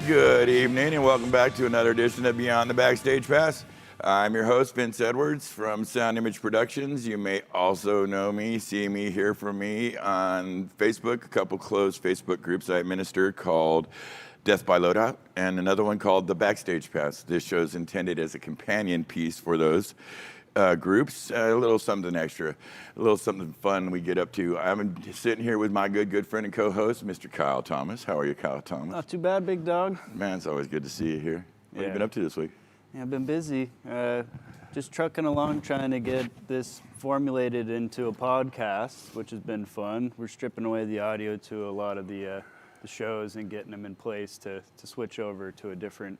Good evening and welcome back to another edition of Beyond the Backstage Pass. I'm your host, Vince Edwards from Sound Image Productions. You may also know me, see me, hear from me on Facebook, a couple closed Facebook groups I administer called Death by Loadout and another one called The Backstage Pass. This show is intended as a companion piece for those groups, a little something extra, a little something fun we get up to. I'm sitting here with my good friend and co-host, Mr. Kyle Thomas. How are you, Kyle Thomas? Not too bad, big dog. Man, it's always good to see you here. What have you been up to this week? Yeah, I've been busy. Just trucking along trying to get this formulated into a podcast, which has been fun. We're stripping away the audio to a lot of the shows and getting them in place to switch over to a different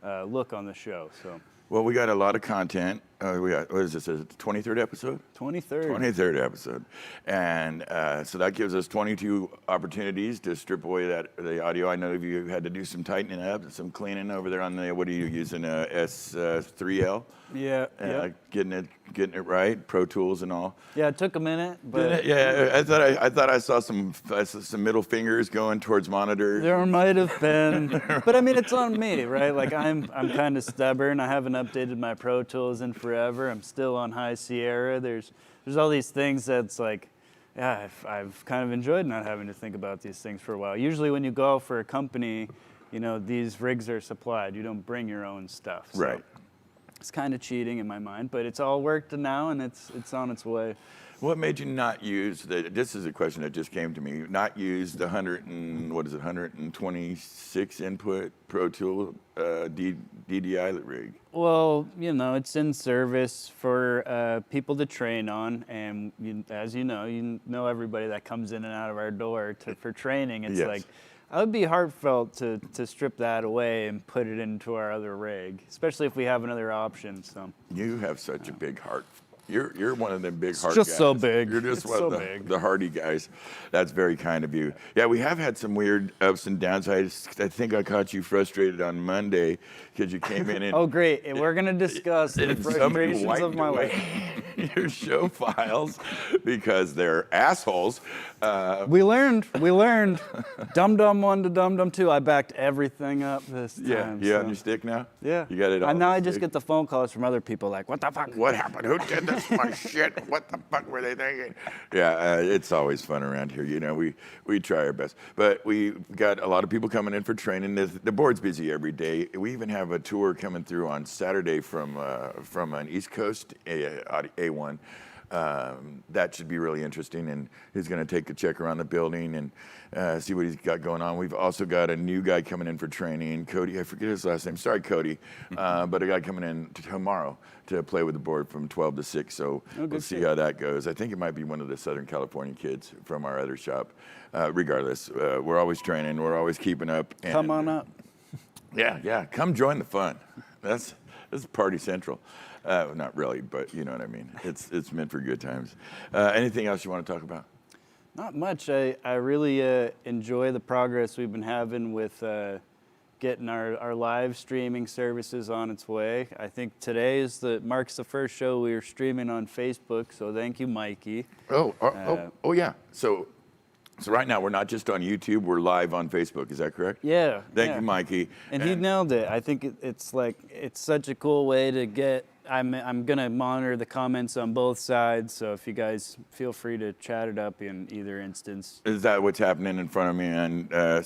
look on the show. So. Well, we got a lot of content. We got, what is this, a 23rd episode? 23rd. 23rd episode. And so that gives us 22 opportunities to strip away the audio. I know you had to do some tightening up and some cleaning over there on the, what are you using, S3L? Yeah. Getting it right, Pro Tools and all. Yeah, it took a minute, but yeah, I thought I saw some middle fingers going towards monitors. There might have been, but I mean, it's on me, right? Like I'm kind of stubborn. I haven't updated my Pro Tools in forever. I'm still on High Sierra. There's all these things that's like, yeah, I've kind of enjoyed not having to think about these things for a while. Usually when you go for a company, you know, these rigs are supplied. You don't bring your own stuff. So. Right. It's kind of cheating in my mind, but it's all worked now and it's on its way. What made you not use this is a question that just came to me, not use the 126 input Pro Tool DDI rig? Well, you know, it's in service for people to train on, and as you know everybody that comes in and out of our door for training. It's yes. like, I would be heartfelt to strip that away and put it into our other rig, especially if we have another option. So you have such a big heart. You're one of them big heart just guys. so big. You're just it's one so of big. the hardy guys. That's very kind of you. Yeah, we have had some weird ups and downs. I think I caught you frustrated on Monday because you came in and oh great, we're gonna discuss the frustrations of my life. Your show files because they're assholes. We learned. Dum Dum 1 to Dum Dum 2. I backed everything up this time. Yeah, you on your stick now? Yeah. You got it all. And now I just get the phone calls from other people like, what the fuck? What happened? Who did this? My shit. What the fuck were they thinking? Yeah, it's always fun around here. You know, we try our best. But we got a lot of people coming in for training. The board's busy every day. We even have a tour coming through on Saturday from an East Coast A1. That should be really interesting, and he's going to take a check around the building and see what he's got going on. We've also got a new guy coming in for training, Cody. I forget his last name. Sorry, Cody. But a guy coming in tomorrow to play with the board from 12 to 6. So we'll see how that goes. I think it might be one of the Southern California kids from our other shop. Regardless, we're always training. We're always keeping up. And, come on up. Yeah. Come join the fun. This is Party Central. Not really, but you know what I mean. It's meant for good times. Anything else you want to talk about? Not much. I really enjoy the progress we've been having with getting our live streaming services on its way. I think today marks the first show we were streaming on Facebook, so thank you, Mikey. Oh yeah. So right now we're not just on YouTube, we're live on Facebook, is that correct? Yeah. Thank you, Mikey. And he nailed it. I think it's such a cool way to get. I'm gonna monitor the comments on both sides, so if you guys feel free to chat it up in either instance. Is that what's happening in front of me? And yeah,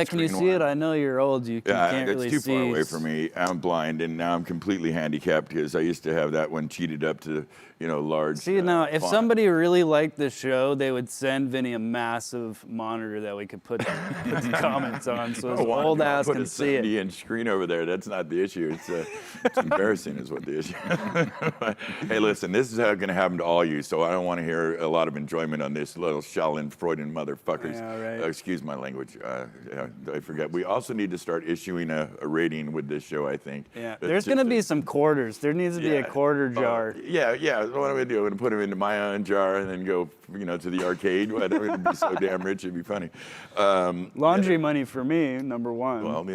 can you see it? I know you're old. You can't really see. It's too far away from me. I'm blind, and now I'm completely handicapped because I used to have that one cheated up to large. See now, if somebody really liked the show, they would send Vinny a massive monitor that we could put the comments on, so his old ass can see it. Put a 70-inch screen over there. That's not the issue. It's embarrassing, is what the issue. Hey, listen, this is going to happen to all you, so I don't want to hear a lot of enjoyment on this little Schadenfreude motherfuckers. Yeah, right. Excuse my language. I forget. We also need to start issuing a rating with this show, I think. Yeah, there's going to be some quarters. There needs to be a quarter jar. Yeah. What am I going to do? I'm going to put them into my own jar and then go, to the arcade. I'm going to be so damn rich, it'd be funny. Laundry money for me, number one. Well,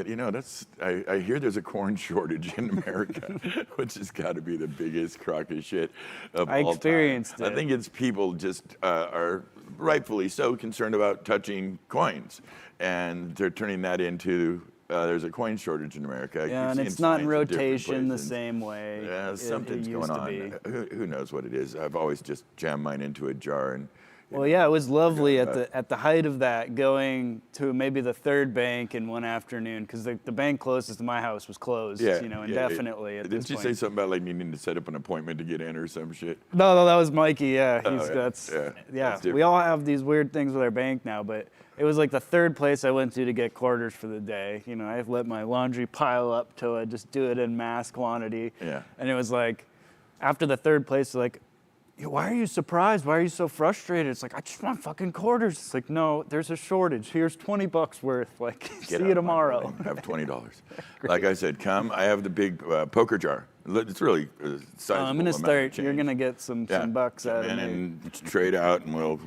I hear there's a corn shortage in America, which has got to be the biggest crock of shit of all time. I experienced it. I think it's people just are rightfully so concerned about touching coins, and they're turning that into there's a coin shortage in America. Yeah, and it's not in rotation the same way. Yeah, something's going on. Who knows what it is? I've always just jammed mine into a jar and. Well, yeah, it was lovely at the height of that, going to maybe the third bank in one afternoon, because the bank closest to my house was closed, indefinitely at this point. Didn't you say something about like needing to set up an appointment to get in or some shit? No, that was Mikey. Yeah, That's we all have these weird things with our bank now, but it was like the third place I went to get quarters for the day. You know, I've let my laundry pile up till I just do it in mass quantity. Yeah. And it was like, after the third place, like, why are you surprised? Why are you so frustrated? It's like, I just want fucking quarters. It's like, no, there's a shortage. Here's $20 worth. Like, see you tomorrow. I have $20. Like I said, come. I have the big poker jar. It's really sizable. I'm gonna start. You're gonna get some bucks out of me. And trade out, and we'll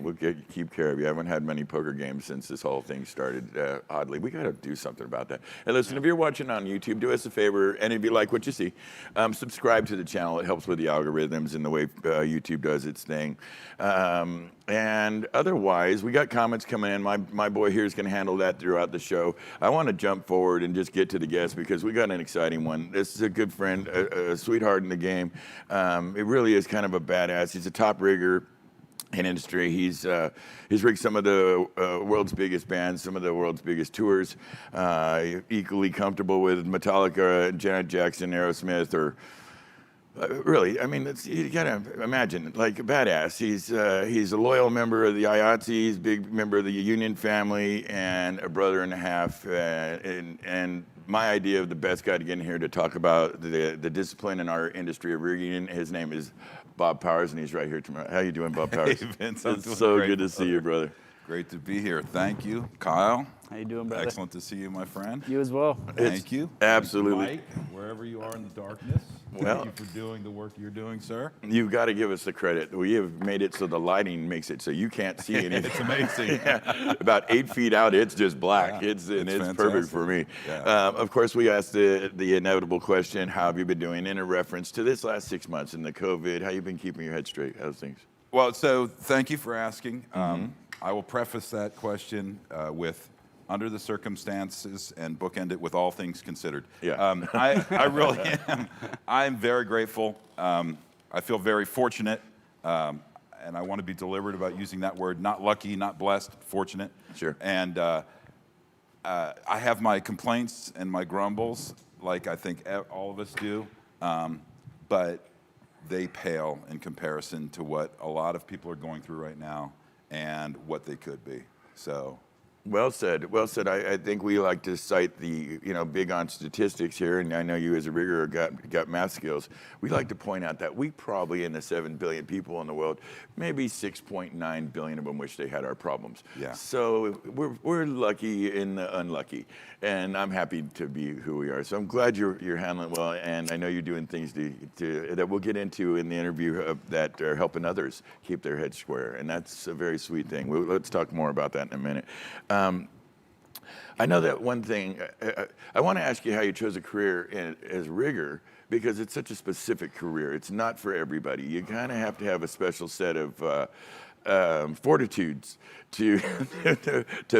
keep care of you. I haven't had many poker games since this whole thing started. Oddly, we got to do something about that. Hey, listen, if you're watching on YouTube, do us a favor, and if you like what you see, subscribe to the channel. It helps with the algorithms and the way YouTube does its thing. And otherwise, we got comments coming in. My boy here is going to handle that throughout the show. I want to jump forward and just get to the guest because we got an exciting one. This is a good friend, a sweetheart in the game. It really is kind of a badass. He's a top rigger in industry. He's rigged some of the world's biggest bands, some of the world's biggest tours. Equally comfortable with Metallica, Janet Jackson, Aerosmith, or really, I mean, you gotta imagine, like a badass. He's a loyal member of the IATSE, big member of the Union family, and a brother and a half. And my idea of the best guy to get in here to talk about the discipline in our industry of rigging, his name is Bob Powers, and he's right here tomorrow. How you doing, Bob Powers? Hey, Vince, it's so good to see you, brother. Great to be here. Thank you, Kyle. How you doing, brother? Excellent to see you, my friend. You as well. Thank you. Absolutely. Mike, wherever you are in the darkness, well, thank you for doing the work you're doing, sir. You've got to give us the credit. We have made it so the lighting makes it so you can't see anything. It's amazing. Yeah. About 8 feet out, it's just black. Yeah, it's fantastic. perfect for me. Yeah. Of course, we asked the inevitable question, how have you been doing, in a reference to this last 6 months in the COVID. How you been keeping your head straight? How's things? Well, so thank you for asking. I will preface that question with under the circumstances and bookend it with all things considered. Yeah. I really am. I'm very grateful. I feel very fortunate, and I want to be deliberate about using that word. Not lucky, not blessed, fortunate. Sure. And I have my complaints and my grumbles, like I think all of us do, but they pale in comparison to what a lot of people are going through right now and what they could be. So. Well said. Well said. I think we like to cite the, big on statistics here, and I know you as a rigger got math skills. We like to point out that we probably, in the 7 billion people in the world, maybe 6.9 billion of them wish they had our problems. Yeah. So we're lucky in the unlucky, and I'm happy to be who we are. So I'm glad you're handling well, and I know you're doing things that we'll get into in the interview that are helping others keep their heads square, and that's a very sweet thing. Let's talk more about that in a minute. I know that one thing, I want to ask you how you chose a career as rigger, because it's such a specific career. It's not for everybody. You kind of have to have a special set of fortitudes to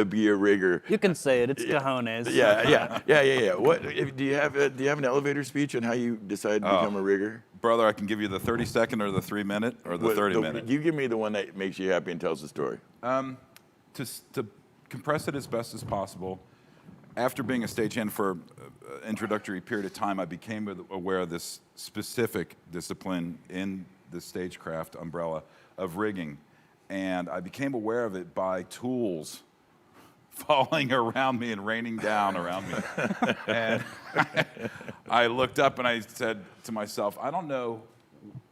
be a rigger. You can say it. It's cojones. Yeah. What do you have an elevator speech on how you decided to become a rigger? Brother, I can give you the 30-second or the 3-minute or the 30-minute. You give me the one that makes you happy and tells the story. To compress it as best as possible, after being a stagehand for an introductory period of time, I became aware of this specific discipline in the stagecraft umbrella of rigging. And I became aware of it by tools falling around me and raining down around me. And I looked up and I said to myself, I don't know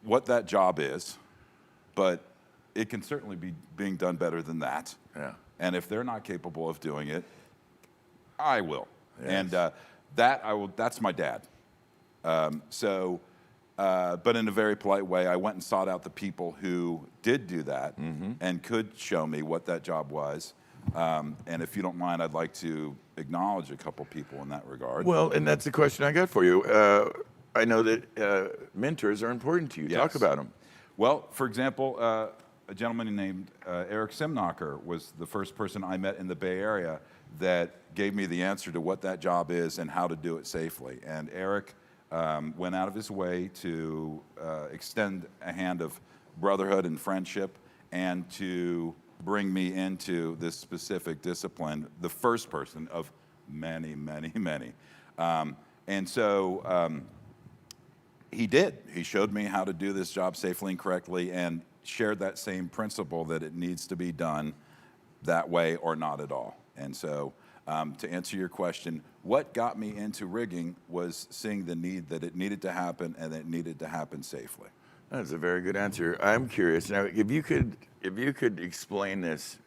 what that job is, but it can certainly be being done better than that. Yeah. And if they're not capable of doing it, I will. Yes. And that's my dad. But in a very polite way, I went and sought out the people who did do that and could show me what that job was. And if you don't mind, I'd like to acknowledge a couple people in that regard. Well, and that's the question I got for you. I know that mentors are important to you. Yes. Talk about them. Well, for example, a gentleman named Eric Simnacher was the first person I met in the Bay Area that gave me the answer to what that job is and how to do it safely. And Eric went out of his way to extend a hand of brotherhood and friendship and to bring me into this specific discipline, the first person of many, many, many. And so he did. He showed me how to do this job safely and correctly and shared that same principle that it needs to be done that way or not at all. And so to answer your question, what got me into rigging was seeing the need that it needed to happen and that it needed to happen safely. That's a very good answer. I'm curious now if you could explain this.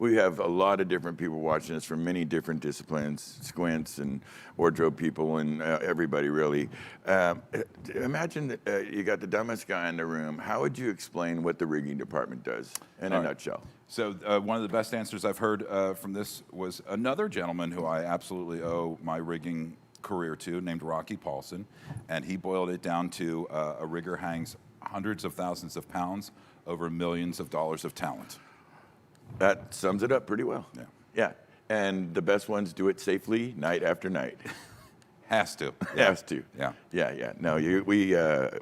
We have a lot of different people watching us from many different disciplines, squints and wardrobe people and everybody really. Imagine that, you got the dumbest guy in the room. How would you explain what the rigging department does in a nutshell? So one of the best answers I've heard from this was another gentleman who I absolutely owe my rigging career to, named Rocky Paulson, and he boiled it down to a rigger hangs hundreds of thousands of pounds over millions of dollars of talent. That sums it up pretty well. Yeah. Yeah. And the best ones do it safely night after night. Has to. Has to. Yeah. Yeah, yeah. No,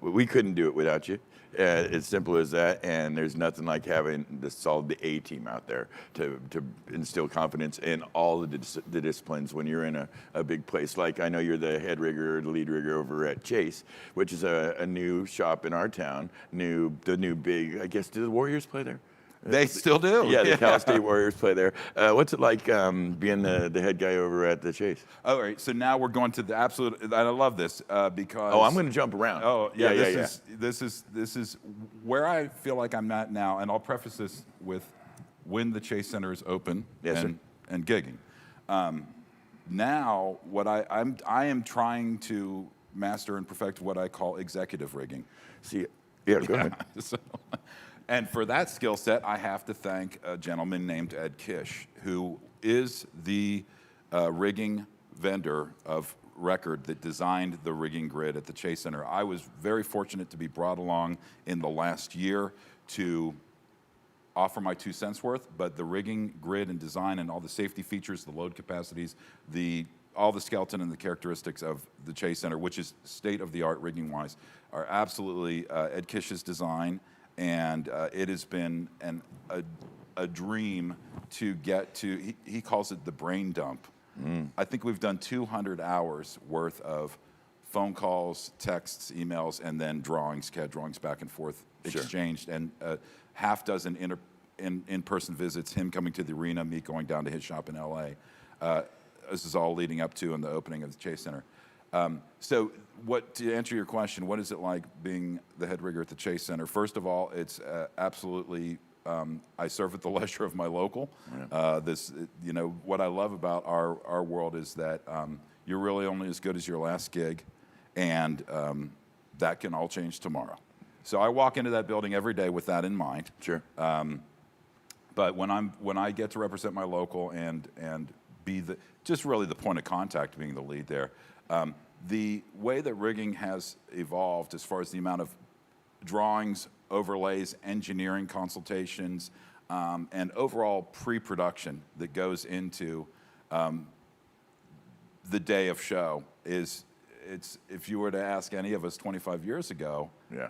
we couldn't do it without you. As simple as that. And there's nothing like having the A team out there to instill confidence in all the disciplines when you're in a big place. Like I know you're the head rigger, the lead rigger over at Chase, which is a new shop in our town. The new big, I guess, do the Warriors play there? They still do. Yeah, the Cal State Warriors play there. What's it like being the head guy over at the Chase? All right, so now we're going to the absolute, and I love this because... Oh, I'm going to jump around. Oh, yeah, This is where I feel like I'm at now, and I'll preface this with when the Chase Center is open and gigging. Now, what I am trying to master and perfect what I call executive rigging. See, yeah, go ahead. And for that skill set, I have to thank a gentleman named Ed Kish, who is the rigging vendor of record that designed the rigging grid at the Chase Center. I was very fortunate to be brought along in the last year to offer my 2 cents worth, but the rigging grid and design and all the safety features, the load capacities, all the skeleton and the characteristics of the Chase Center, which is state-of-the-art rigging-wise, are absolutely Ed Kish's design. And it has been a dream to get to, he calls it the brain dump. I think we've done 200 hours worth of phone calls, texts, emails, and then drawings, CAD drawings back and forth exchanged, and half dozen in-person visits, him coming to the arena, me going down to his shop in LA. This is all leading up to and the opening of the Chase Center. So to answer your question, what is it like being the head rigger at the Chase Center? First of all, it's absolutely, I serve at the leisure of my local. Yeah. What I love about our world is that you're really only as good as your last gig, and that can all change tomorrow. So I walk into that building every day with that in mind. Sure. But when I get to represent my local and be just really the point of contact, being the lead there, the way that rigging has evolved as far as the amount of drawings, overlays, engineering consultations, and overall pre-production that goes into the day of show it's if you were to ask any of us 25 years ago. Yeah,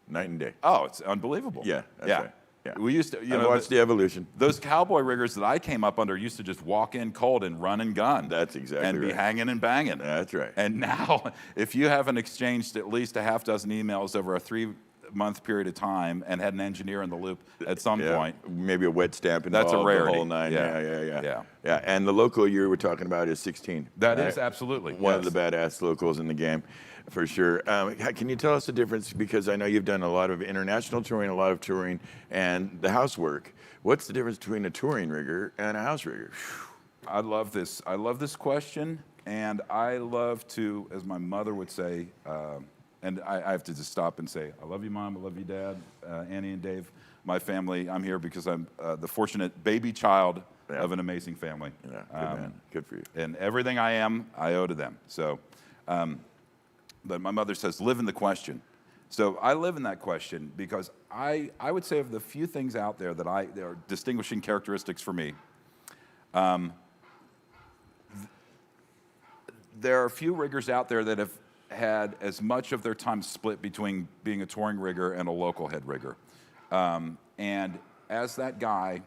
night and day. Oh, it's unbelievable. Yeah, that's right. Yeah. We used to, watch the evolution. Those cowboy riggers that I came up under used to just walk in cold and run and gun. That's exactly and right. be hanging and banging. That's right. And now, if you haven't exchanged at least a half dozen emails over a 3-month period of time and had an engineer in the loop at some point, maybe a wet stamp involved, that's a rarity. The whole nine. Yeah. Yeah. And the local you were talking about is 16. That is absolutely one of the badass locals in the game. For sure. Can you tell us the difference? Because I know you've done a lot of international touring, a lot of touring, and the housework. What's the difference between a touring rigger and a house rigger? I love this. I love this question, and I love to, as my mother would say, and I have to just stop and say, I love you, Mom. I love you, Dad, Annie and Dave. My family, I'm here because I'm the fortunate baby child of an amazing family. Yeah, good man. Good for you. And everything I am, I owe to them. So. But my mother says, live in the question. So I live in that question because I would say of the few things out there that are distinguishing characteristics for me, there are a few riggers out there that have had as much of their time split between being a touring rigger and a local head rigger. And as that guy,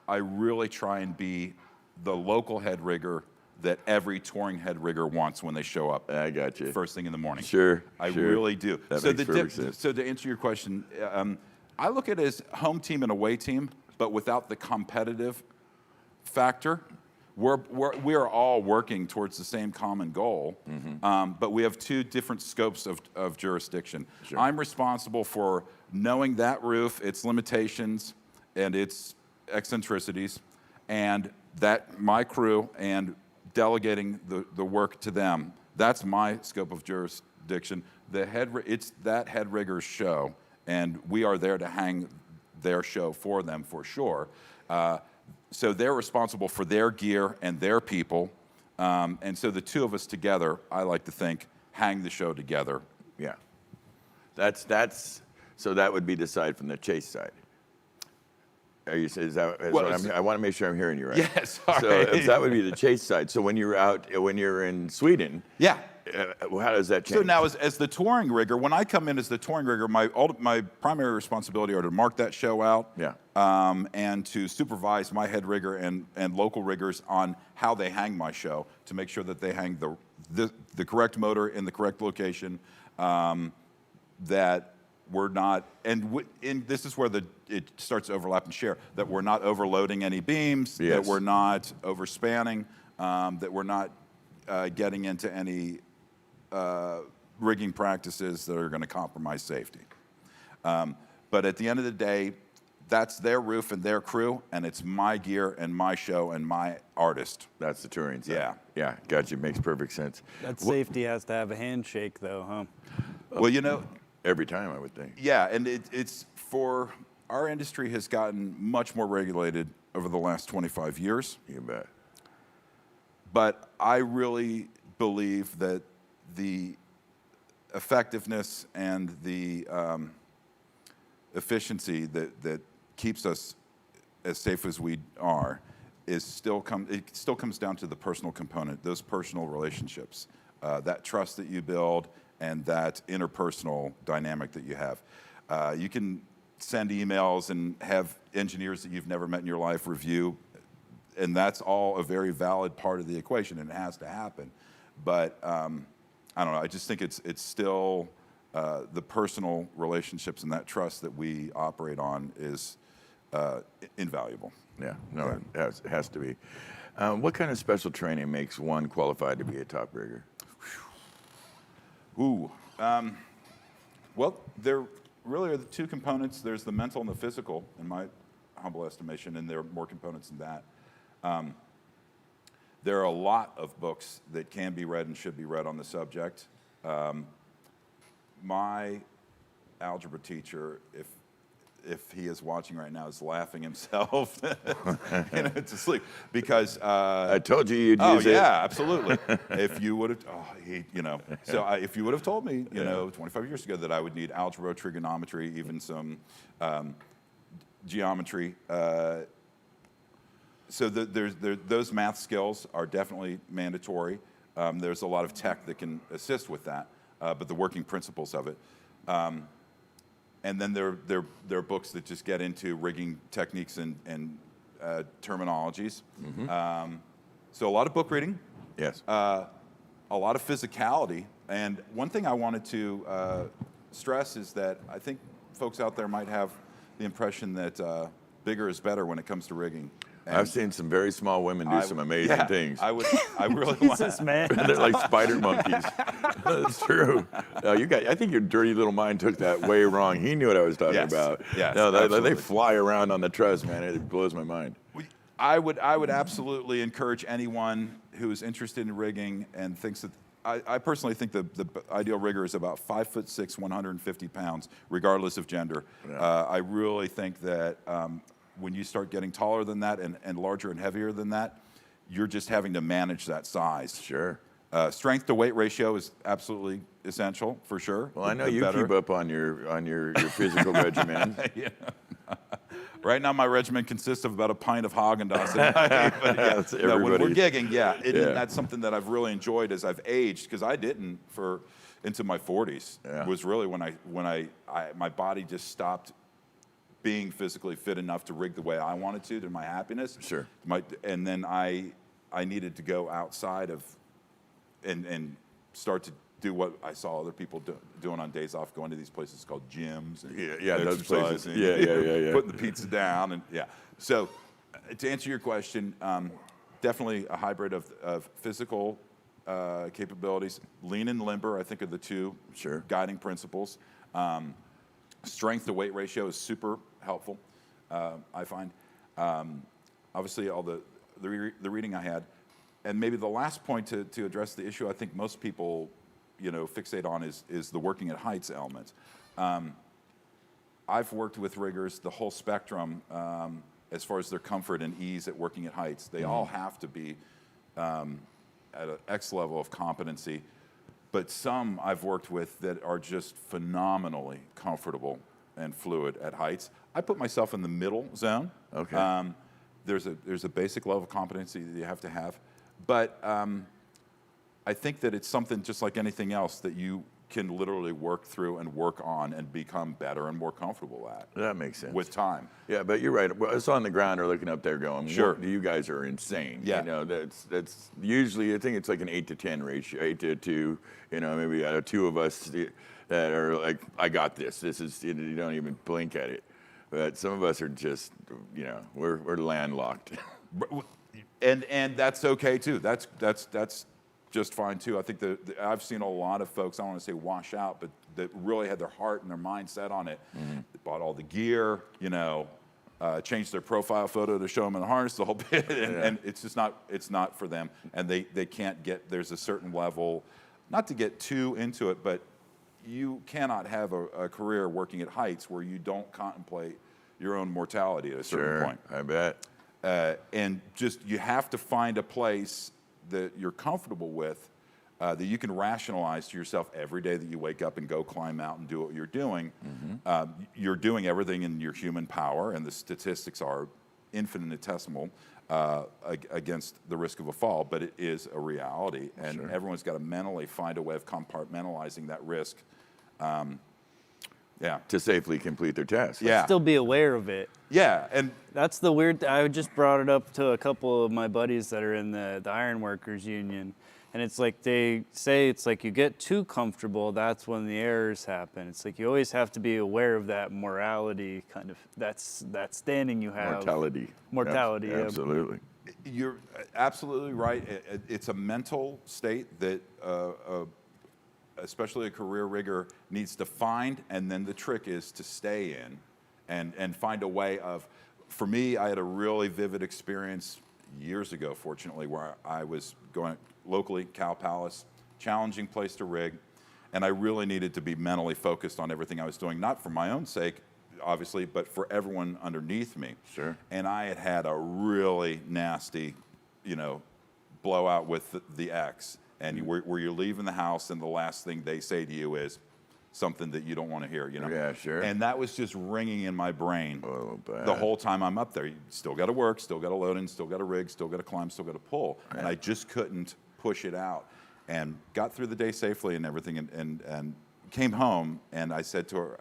I really try and be the local head rigger that every touring head rigger wants when they show up. I got you. First thing in the morning. Sure. I really do. That makes perfect sense. So to answer your question, I look at it as home team and away team, but without the competitive factor. We are all working towards the same common goal, but we have two different scopes of jurisdiction. Sure. I'm responsible for knowing that roof, its limitations, and its eccentricities, and that my crew, and delegating the work to them. That's my scope of jurisdiction. It's that head rigger's show, and we are there to hang their show for them for sure. So they're responsible for their gear and their people, and so the two of us together, I like to think, hang the show together. Yeah. So that would be the side from the chase side. Are you, is that, is Well, what I want to make sure I'm hearing you right. Yes, sorry. So if that would be the chase side. So when you're in Sweden, Yeah. How does that change? So now, as the touring rigger, when I come in as the touring rigger, my primary responsibility are to mark that show out, and to supervise my head rigger and local riggers on how they hang my show to make sure that they hang the correct motor in the correct location, that we're not, and this is where it starts to overlap and share, that we're not overloading any beams, Yes. that we're not overspanning, that we're not getting into any rigging practices that are going to compromise safety. But at the end of the day, that's their roof and their crew, and it's my gear and my show and my artist. That's the touring side. Yeah. Yeah, gotcha. Makes perfect sense. That safety has to have a handshake, though, huh? Well, you know, Every time, I would think. yeah, and it's for our industry has gotten much more regulated over the last 25 years. You bet. But I really believe that the effectiveness and the efficiency that keeps us as safe as we are it still comes down to the personal component, those personal relationships, that trust that you build, and that interpersonal dynamic that you have. You can send emails and have engineers that you've never met in your life review, and that's all a very valid part of the equation, and it has to happen. But I don't know. I just think it's still the personal relationships and that trust that we operate on is invaluable. Yeah, no, it has to be. What kind of special training makes one qualified to be a top rigger? Ooh. Well, there really are the two components. There's the mental and the physical, in my humble estimation, and there are more components than that. There are a lot of books that can be read and should be read on the subject. My algebra teacher, if he is watching right now, is laughing himself to sleep because I told you you'd oh use it. yeah, absolutely. If you would have, if you would have told me, 25 years ago that I would need algebra, trigonometry, even some geometry. So those math skills are definitely mandatory. There's a lot of tech that can assist with that, but the working principles of it. And then there are books that just get into rigging techniques and terminologies. Mm-hmm. So a lot of book reading. Yes. A lot of physicality. And one thing I wanted to stress is that I think folks out there might have the impression that bigger is better when it comes to rigging. And I've seen some very small women do some amazing things. I really Jesus, man. They're like spider monkeys. That's true. No, I think your dirty little mind took that way wrong. He knew what I was talking Yes. about. Yes, No, they absolutely. fly around on the truss, man. It blows my mind. I would absolutely encourage anyone who is interested in rigging and thinks that I personally think the ideal rigger is about 5'6", 150 pounds, regardless of gender. Yeah. I really think that when you start getting taller than that and larger and heavier than that, you're just having to manage that size. Sure. Strength to weight ratio is absolutely essential for sure. Well, I know The you better. keep up on your physical regimen. Yeah. Right now, my regimen consists of about a pint of Haagen-Dazs a night. But yeah, That's no, when we're everybody's. gigging, yeah, Yeah. that's something that I've really enjoyed as I've aged, because I didn't for into my 40s. Yeah. Was really when my body just stopped being physically fit enough to rig the way I wanted to my happiness. Sure. And then I needed to go outside of and start to do what I saw other people doing on days off, going to these places called gyms and those places. exercising, Yeah. putting the pizza down, and So, to answer your question, definitely a hybrid of physical capabilities. Lean and limber, I think, are the two guiding principles. Strength to weight ratio is super helpful, I find. Obviously, all the reading I had. And maybe the last point to address the issue I think most people, fixate on is the working at heights element. I've worked with riggers the whole spectrum as far as their comfort and ease at working at heights. They all have to be at an X level of competency. But some I've worked with that are just phenomenally comfortable and fluid at heights. I put myself in the middle zone. Okay. There's a basic level of competency that you have to have. But I think that it's something just like anything else that you can literally work through and work on and become better and more comfortable at. That makes sense. With time. Yeah, but you're right. Us on the ground are looking up there going, Sure. You guys are insane. Yeah. That's usually, I think it's like an 8 to 10 ratio, 8 to 2, maybe out of two of us that are like, I got this. This is, you don't even blink at it. But some of us are just, we're landlocked. And that's okay too. That's just fine too. I think that I've seen a lot of folks, I don't want to say wash out, but that really had their heart and their mind set on it. They bought all the gear, changed their profile photo to show them in the harness the whole bit, and it's just not for them. And they can't get, there's a certain level, not to get too into it, but you cannot have a career working at heights where you don't contemplate your own mortality at a certain point. I bet. And just you have to find a place that you're comfortable with, that you can rationalize to yourself every day that you wake up and go climb out and do what you're doing. You're doing everything in your human power, and the statistics are infinitesimal against the risk of a fall, but it is a reality, and everyone's got to mentally find a way of compartmentalizing that risk. To safely complete their task. Still be aware of it. Yeah, and That's the weird. I just brought it up to a couple of my buddies that are in the Iron Workers Union, and it's like they say it's like you get too comfortable, that's when the errors happen. It's like you always have to be aware of that morality kind of that standing you have. Mortality. Yeah. Absolutely. you're absolutely right. It's a mental state that especially a career rigger needs to find, and then the trick is to stay in and find a way of, for me, I had a really vivid experience years ago, fortunately, where I was going locally, Cow Palace, challenging place to rig, and I really needed to be mentally focused on everything I was doing, not for my own sake, obviously, but for everyone underneath me. Sure. And I had had a really nasty, blowout with the ex, and where you're leaving the house, and the last thing they say to you is something that you don't want to hear, Yeah, sure. And that was just ringing in my brain bad. the whole time I'm up there. You still got to work, still got to load in, still got to rig, still got to climb, still got to pull. Right. And I just couldn't push it out. And got through the day safely and everything, and came home, and I said to her,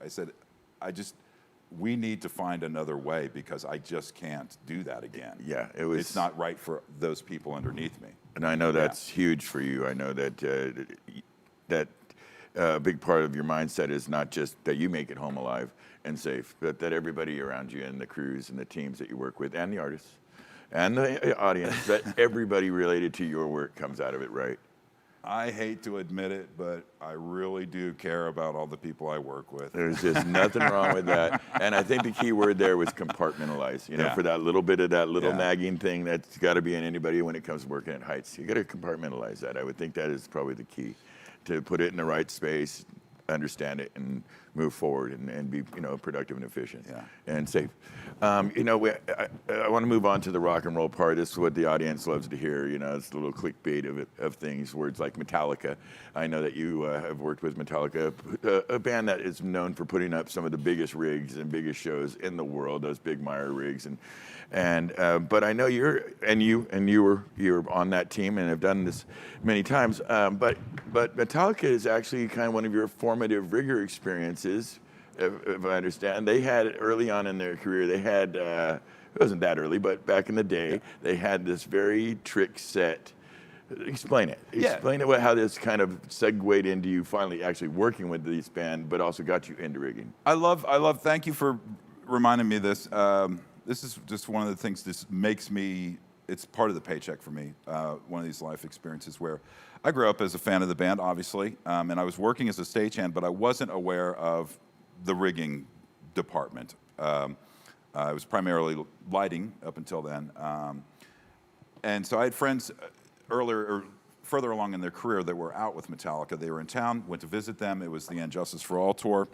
we need to find another way, because I just can't do that again. Yeah, It's not right for those people underneath me. And I know that's huge for you. I know that a big part of your mindset is not just that you make it home alive and safe, but that everybody around you and the crews and the teams that you work with and the artists and the audience, that everybody related to your work comes out of it right. I hate to admit it, but I really do care about all the people I work with. There's just nothing wrong with that. And I think the key word there was compartmentalize. For that little bit of that little nagging thing that's got to be in anybody when it comes to working at heights. You got to compartmentalize that. I would think that is probably the key, to put it in the right space. understand it and move forward and be, productive and efficient Yeah. and safe. I want to move on to the rock and roll part. This is what the audience loves to hear. It's a little clickbait of things, words like Metallica. I know that you have worked with Metallica, a band that is known for putting up some of the biggest rigs and biggest shows in the world, those big Meyer rigs. But I know you're on that team and have done this many times. But Metallica is actually kind of one of your formative rigger experiences, if I understand. They had early on in their career, it wasn't that early, but back in the day, they had this very trick set. Explain it. Yeah. Explain it, how this kind of segued into you finally actually working with this band, but also got you into rigging. Thank you for reminding me of this. This is just one of the things this makes me, it's part of the paycheck for me, one of these life experiences where I grew up as a fan of the band, obviously, and I was working as a stagehand, but I wasn't aware of the rigging department. I was primarily lighting up until then. And so I had friends further along in their career that were out with Metallica. They were in town, went to visit them. It was the And Justice for All tour.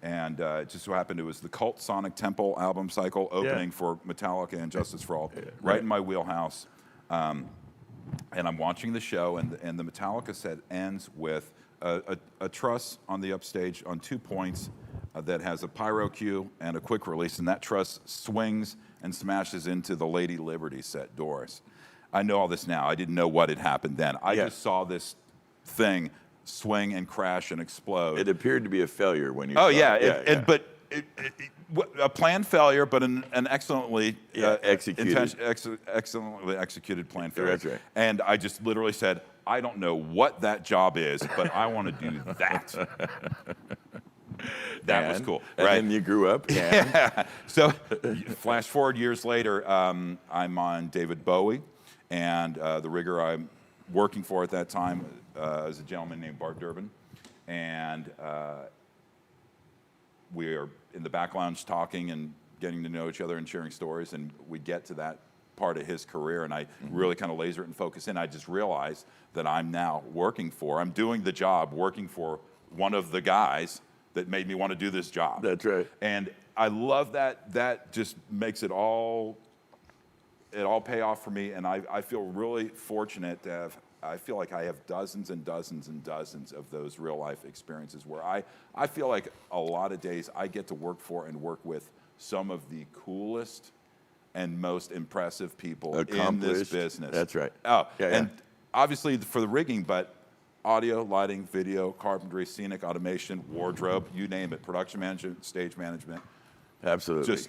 And it just so happened it was the Cult Sonic Temple album cycle opening for Metallica and Justice for All, right in my wheelhouse. And I'm watching the show, and the Metallica set ends with a truss on the upstage on 2 points that has a pyro cue and a quick release, and that truss swings and smashes into the Lady Liberty set doors. I know all this now. I didn't know what had happened then. I just saw this thing swing and crash and explode. It appeared to be a failure when you. Oh saw it. yeah, but a planned failure, but an excellently executed, excellently executed planned failure. That's right. And I just literally said, I don't know what that job is, but I want to do that. That was cool, and right? then you grew up. Yeah. So, flash forward years later, I'm on David Bowie, and the rigger I'm working for at that time is a gentleman named Bart Durbin, and we are in the back lounge talking and getting to know each other and sharing stories, and we get to that part of his career, and I really kind of laser it and focus in. I just realized that I'm now I'm doing the job, working for one of the guys that made me want to do this job. That's right. And I love that. That just makes it all pay off for me, and I feel really fortunate to have. I feel like I have dozens and dozens and dozens of those real life experiences where I feel like a lot of days I get to work for and work with some of the coolest and most impressive people in this business. That's right. And obviously for the rigging, but audio, lighting, video, carpentry, scenic, automation, wardrobe, you name it, production management, stage management. Absolutely. Just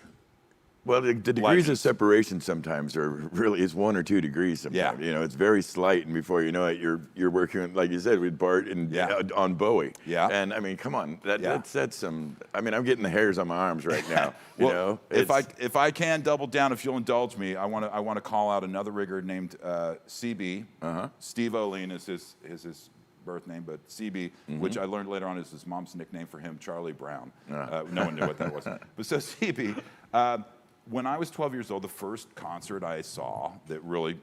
well, the degrees legends. of separation sometimes is 1 or 2 degrees. Sometimes, it's very slight, and before you know it, you're working, like you said, with Bart and on Bowie. Yeah. And I mean, come on, that's some. I mean, I'm getting the hairs on my arms right now. If I can double down, if you'll indulge me, I want to call out another rigger named CB. Steve O'Lean is his birth name, but CB, which I learned later on is his mom's nickname for him, Charlie Brown. No one knew what that was. But so CB, when I was 12 years old, the first concert I saw that really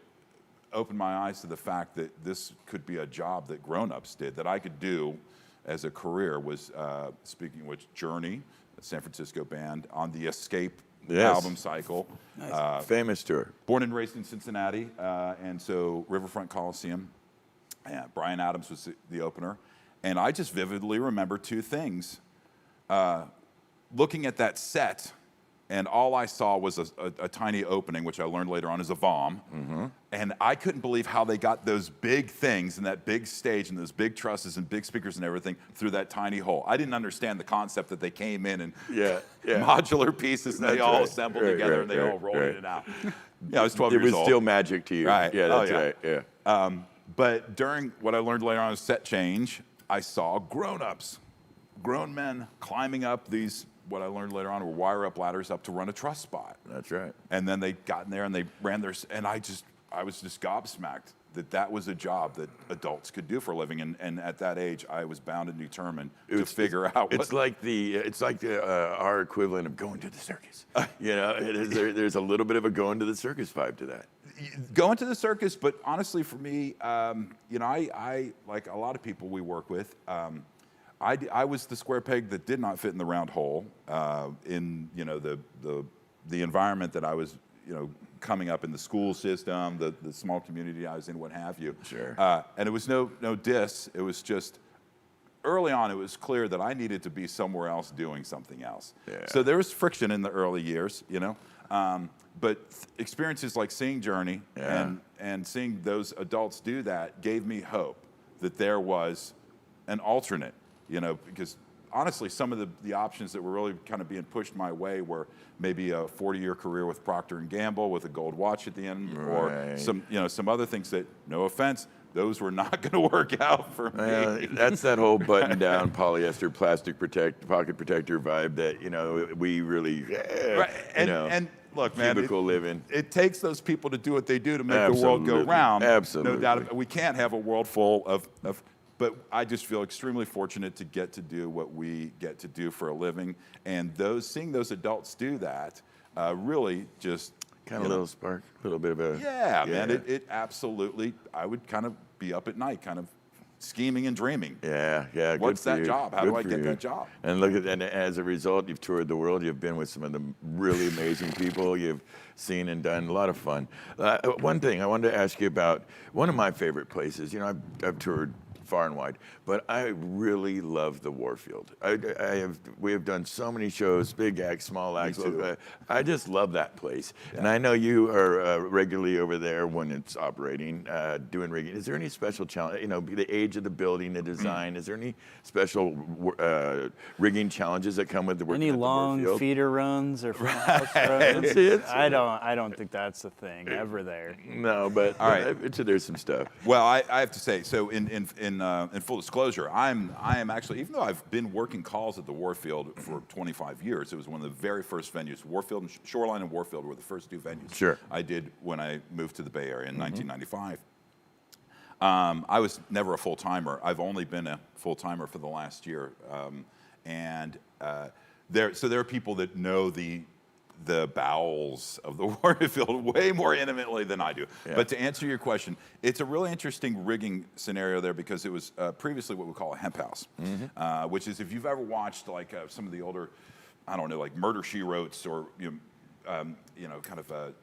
opened my eyes to the fact that this could be a job that grown-ups did, that I could do as a career, was, speaking of which, Journey, a San Francisco band, on the Escape album cycle. Nice. Famous tour. Born and raised in Cincinnati, and so Riverfront Coliseum. Bryan Adams was the opener. And I just vividly remember 2 things. Looking at that set, and all I saw was a tiny opening, which I learned later on is a VOM. And I couldn't believe how they got those big things and that big stage and those big trusses and big speakers and everything through that tiny hole. I didn't understand the concept that they came in and modular pieces and they all assembled together and they all rolled in and out. I was 12 years old. It was still magic to you. Right. Yeah, that's right. Yeah. But during what I learned later on as set change, I saw grown-ups, grown men climbing up these, what I learned later on were wire-up ladders up to run a truss spot. That's right. And then they got in there and they ran their, and I was just gobsmacked that was a job that adults could do for a living. And at that age, I was bound and determined to figure out what. It's like our equivalent of going to the circus. There's a little bit of a going to the circus vibe to that. Going to the circus, but honestly for me, I like a lot of people we work with, I was the square peg that did not fit in the round hole in the environment that I was coming up in, the school system, the small community I was in, what have you. Sure. And it was no diss. It was just early on. It was clear that I needed to be somewhere else doing something else. Yeah. So there was friction in the early years, but experiences like seeing Journey and seeing those adults do that gave me hope that there was an alternate, because honestly, some of the options that were really kind of being pushed my way were maybe a 40-year career with Procter & Gamble with a gold watch at the end, or some other things that, no offense, those were not going to work out for me. That's that whole button-down polyester plastic pocket protector vibe that we really, Right. And look, man, cubicle living. It takes those people to do what they do to make the world go round. Absolutely. No doubt. We can't have a world full of. But I just feel extremely fortunate to get to do what we get to do for a living, and seeing those adults do that really just kind of a little spark, a little bit of a man. It absolutely. I would kind of be up at night, kind of scheming and dreaming. Yeah. Good What's for that you. job? How Good do I for get you. that job? And and as a result, you've toured the world. You've been with some of the really amazing people. You've seen and done a lot of fun. One thing I wanted to ask you about, one of my favorite places. I've toured far and wide, but I really love the Warfield. We have done so many shows, big acts, small acts. I just love that place. Yeah. And I know you are regularly over there when it's operating, doing rigging. Is there any special challenge? The age of the building, the design. Is there any special rigging challenges that come with the work? Any long feeder runs or front house runs? I don't think that's a thing ever there. No, but all right. I bet you there's some stuff. Well, I have to say, so in full disclosure, I am actually, even though I've been working calls at the Warfield for 25 years, it was one of the very first venues. Warfield and Shoreline and Warfield were the first two venues I did when I moved to the Bay Area in 1995. I was never a full-timer. I've only been a full-timer for the last year. There are people that know the bowels of the Warfield way more intimately than I do. Yeah. But to answer your question, it's a really interesting rigging scenario there because it was previously what we call a hemp house, which is if you've ever watched like some of the older, I don't know, like Murder, She Wrote or kind of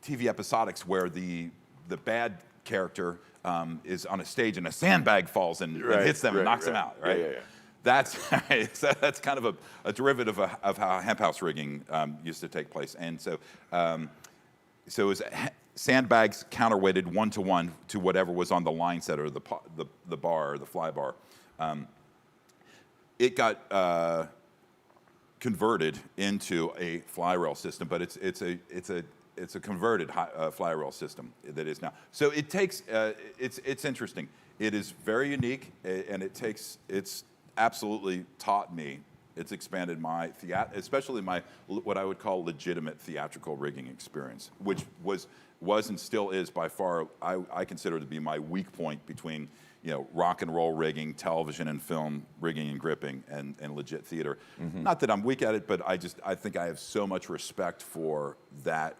TV episodics where the bad character is on a stage and a sandbag falls and hits them and knocks them out, right? Yeah. That's kind of a derivative of how hemp house rigging used to take place, and so it was sandbags counterweighted 1-to-1 to whatever was on the line set or the bar or the fly bar. It got converted into a fly rail system, but it's a converted fly rail system that is now. So it takes it's interesting. It is very unique, and it's absolutely taught me. It's expanded my especially my what I would call legitimate theatrical rigging experience, which was and still is by far I consider to be my weak point between rock and roll rigging, television and film rigging and gripping, and legit theater. Not that I'm weak at it, but I think I have so much respect for that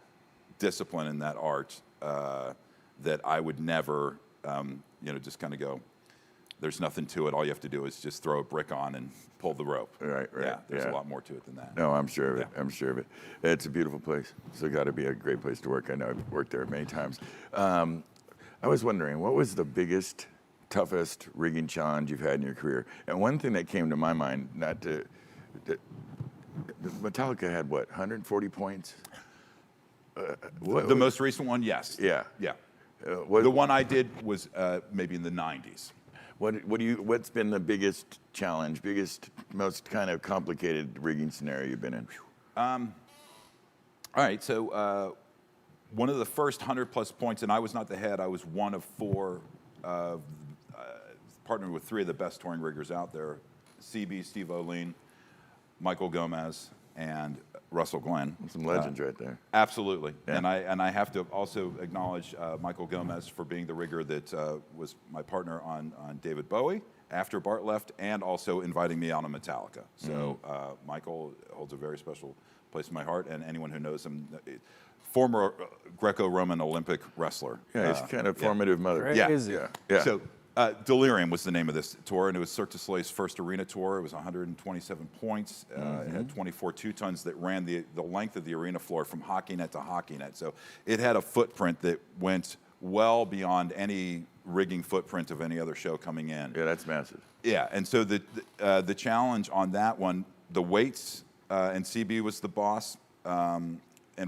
discipline and that art that I would never just kind of go, there's nothing to it. All you have to do is just throw a brick on and pull the rope. Right. Yeah, there's a lot more to it than that. No, I'm sure of it. I'm sure of it. It's a beautiful place. It's got to be a great place to work. I know I've worked there many times. I was wondering, what was the biggest, toughest rigging challenge you've had in your career? And one thing that came to my mind, Metallica had what, 140 points? The most recent one, yes. Yeah. The one I did was maybe in the 90s. What's been the biggest challenge, most kind of complicated rigging scenario you've been in? All right, so one of the first 100-plus points, and I was not the head. I was one of four, partnered with three of the best touring riggers out there: CB, Steve O'Lean, Michael Gomez, and Russell Glenn. Some legends right there. Absolutely. Yeah. And I have to also acknowledge Michael Gomez for being the rigger that was my partner on David Bowie after Bart left, and also inviting me on a Metallica. So Michael holds a very special place in my heart, and anyone who knows him, former Greco-Roman Olympic wrestler. Yeah, he's kind of formative mother. Crazy. Yeah. So Delirium was the name of this tour, and it was Cirque du Soleil's first arena tour. It was 127 points. It had 24 two-tons that ran the length of the arena floor from hockey net to hockey net. So it had a footprint that went well beyond any rigging footprint of any other show coming in. Yeah, that's massive. Yeah, and so the challenge on that one, the weights, and CB was the boss, and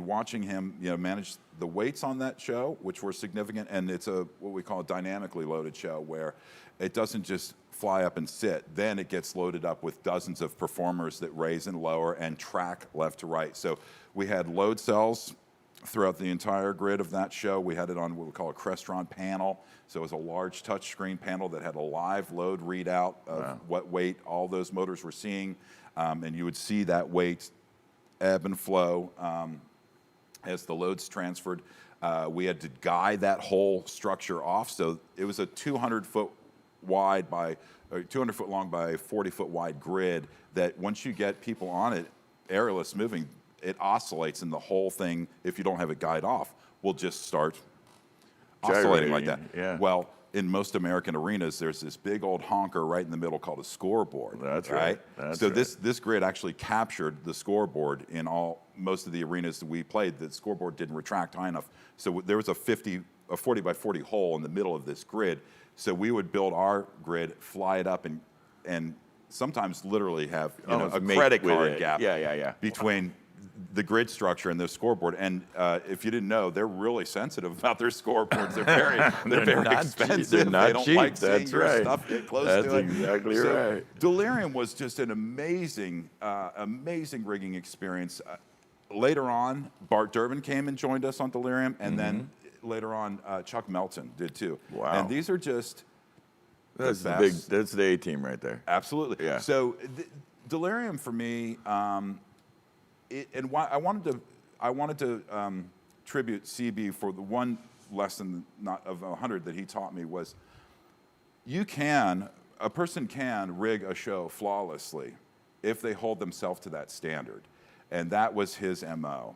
watching him, manage the weights on that show, which were significant, and it's what we call a dynamically loaded show, where it doesn't just fly up and sit. Then it gets loaded up with dozens of performers that raise and lower and track left to right. So we had load cells throughout the entire grid of that show. We had it on what we call a Crestron panel. So it was a large touchscreen panel that had a live load readout of what weight all those motors were seeing. And you would see that weight ebb and flow as the loads transferred. We had to guide that whole structure off. So it was a 200-foot wide by, or 200-foot long by 40-foot wide grid that once you get people on it, airless moving, it oscillates, and the whole thing, if you don't have it guide off, will just start oscillating like that. Yeah. Well, in most American arenas, there's this big old honker right in the middle called a scoreboard. That's right. That's so right. this grid actually captured the scoreboard in most of the arenas that we played. The scoreboard didn't retract high enough, so there was a 40 by 40 hole in the middle of this grid. So we would build our grid, fly it up, and sometimes literally have a credit card gap between the grid structure and the scoreboard. And if you didn't know, they're really sensitive about their scoreboards. They're very expensive. They're not they don't cheap. like seeing That's your right. stuff get close That's to it. exactly So right. Delirium was just an amazing rigging experience. Later on, Bart Durbin came and joined us on Delirium, and then later on, Chuck Melton did too. Wow. And these are just That's the the big. best. That's the A team right there. Absolutely. Yeah. So Delirium for me, and why I wanted to tribute CB for the one lesson not of 100 that he taught me was a person can rig a show flawlessly if they hold themselves to that standard, and that was his MO.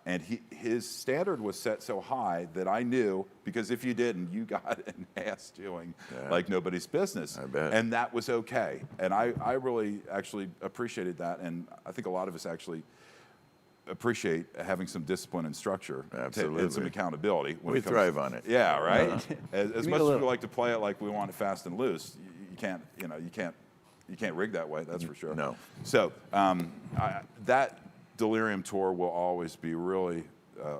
And his standard was set so high that I knew, because if you didn't, you got an ass doing like nobody's business. I bet. And that was okay. And I really actually appreciated that. And I think a lot of us actually appreciate having some discipline and structure. Absolutely. And some accountability. when We it comes thrive on it. Yeah, right? As need much a as we little. like to play it like we want it fast and loose, you can't rig that way, that's for sure. No. So that Delirium tour will always be really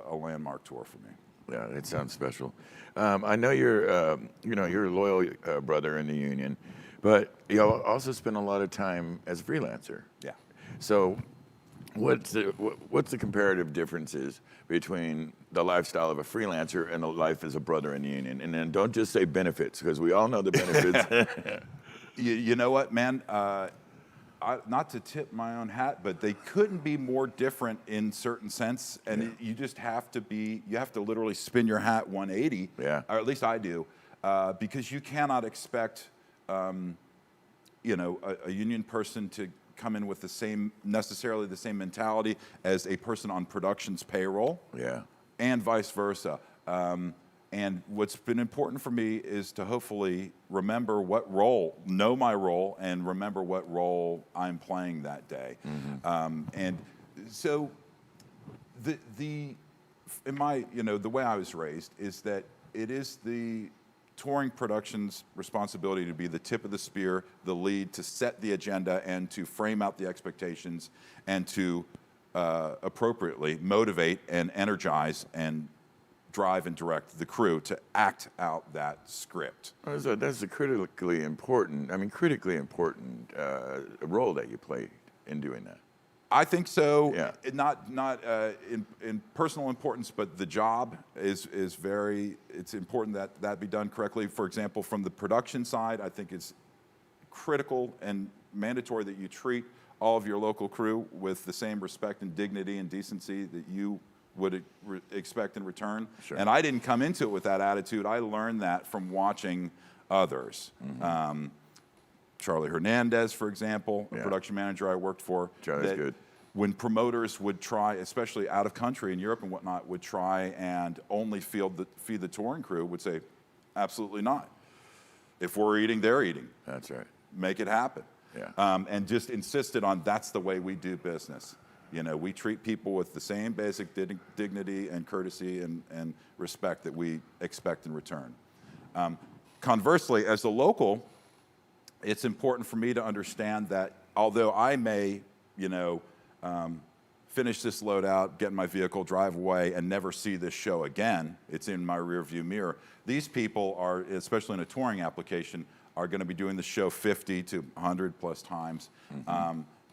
a landmark tour for me. Yeah, it sounds special. I know you're a loyal brother in the union, but you also spend a lot of time as a freelancer. Yeah. So, what's the comparative differences between the lifestyle of a freelancer and a life as a brother in the union? And then don't just say benefits, because we all know the benefits. You know what, man? Not to tip my own hat, but they couldn't be more different in certain sense. And you just have to literally spin your hat 180. Yeah. Or at least I do, because you cannot expect, a union person to come in with necessarily the same mentality as a person on production's payroll. Yeah. And vice versa. And what's been important for me is to hopefully know my role, and remember what role I'm playing that day. And so, the way I was raised is that it is the touring production's responsibility to be the tip of the spear, the lead, to set the agenda and to frame out the expectations, and to appropriately motivate and energize and drive and direct the crew to act out that script. That's a critically important role that you play in doing that. I think so. Yeah. Not in personal importance, but the job is very. It's important that be done correctly. For example, from the production side, I think it's critical and mandatory that you treat all of your local crew with the same respect and dignity and decency that you would expect in return. Sure. And I didn't come into it with that attitude. I learned that from watching others. Charlie Hernandez, for example, a production manager I worked for. Charlie's good. When promoters would try, especially out of country in Europe and whatnot, would try and only feed the touring crew, would say, absolutely not. If we're eating, they're eating. That's right. Make it happen. Yeah. And just insisted on that's the way we do business. You know, we treat people with the same basic dignity and courtesy and respect that we expect in return. Conversely, as a local, it's important for me to understand that although I may, finish this load out, get in my vehicle, drive away, and never see this show again, it's in my rearview mirror, these people are, especially in a touring application, are going to be doing the show 50 to 100 plus times.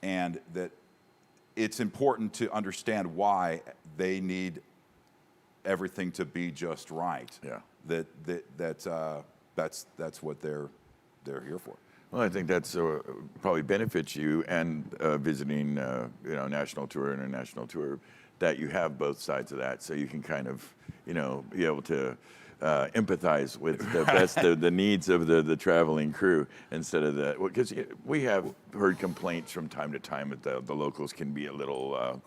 And that it's important to understand why they need everything to be just right. Yeah. That's what they're here for. Well, I think that's probably benefits you and visiting, national tour, international tour, that you have both sides of that, so you can kind of, be able to empathize with the best the needs of the traveling crew instead of the, because we have heard complaints from time to time that the locals can be a little.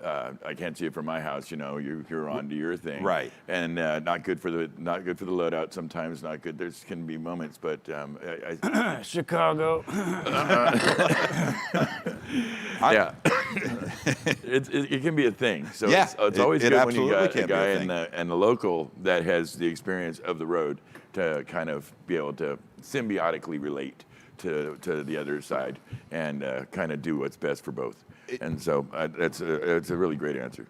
I can't see it from my house. You're on to your thing, right? And not good for the loadout. Sometimes not good. There can be moments, but Chicago. Yeah, it can be a thing. So yeah, it's always good when you got a guy and the local that has the experience of the road to kind of be able to symbiotically relate to the other side and kind of do what's best for both. And so it's a really great answer.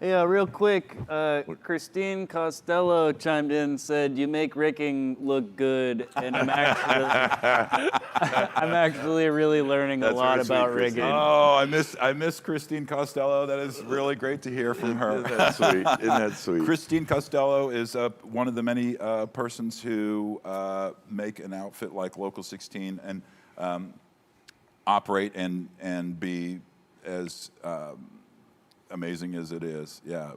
Yeah, real quick, Christine Costello chimed in and said, "You make rigging look good," and I'm actually really learning a lot about rigging. Oh, I miss Christine Costello. That is really great to hear from her. Isn't that sweet? Isn't that sweet? Christine Costello is one of the many persons who make an outfit like Local 16 and operate and be as amazing as it is. Yeah,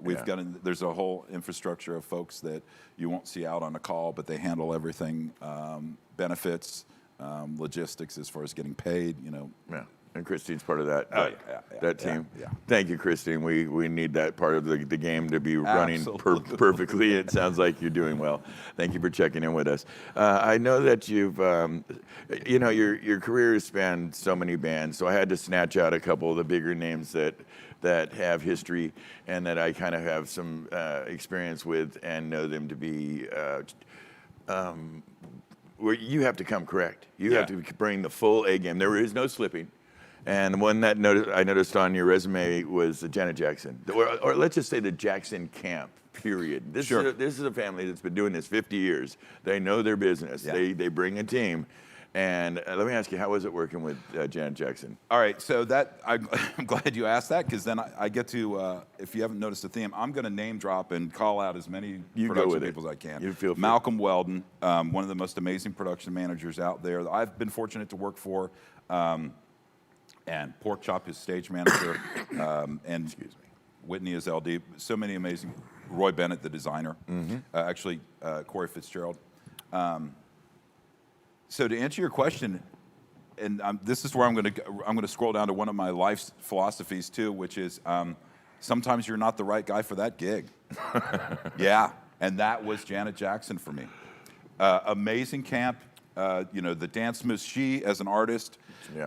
there's a whole infrastructure of folks that you won't see out on a call, but they handle everything, benefits, logistics as far as getting paid. Yeah, and Christine's part of that team. Yeah. Thank you, Christine. We need that part of the game to be running perfectly. It sounds like you're doing well. Thank you for checking in with us. I know that you've, your career has spanned so many bands, so I had to snatch out a couple of the bigger names that have history and that I kind of have some experience with and know them to be where you have to come correct. You have to bring the full A game. There is no slipping. And one that I noticed on your resume was Janet Jackson, or let's just say the Jackson Camp, period. This is a family that's been doing this 50 years. They know their business. Yeah. They bring a team. And let me ask you, how was it working with Janet Jackson? All right, so I'm glad you asked that, because then I get to, if you haven't noticed the theme, I'm going to name drop and call out as many production people as I can. You feel free. Malcolm Weldon, one of the most amazing production managers out there that I've been fortunate to work for, and Pork Chop, his stage manager, and Whitney is LD. So many amazing. Roy Bennett, the designer. Mm-hmm. Corey Fitzgerald. So to answer your question, and this is where I'm going to scroll down to one of my life's philosophies too, which is sometimes you're not the right guy for that gig. Yeah, and that was Janet Jackson for me. Amazing camp, the dance moves. She as an artist,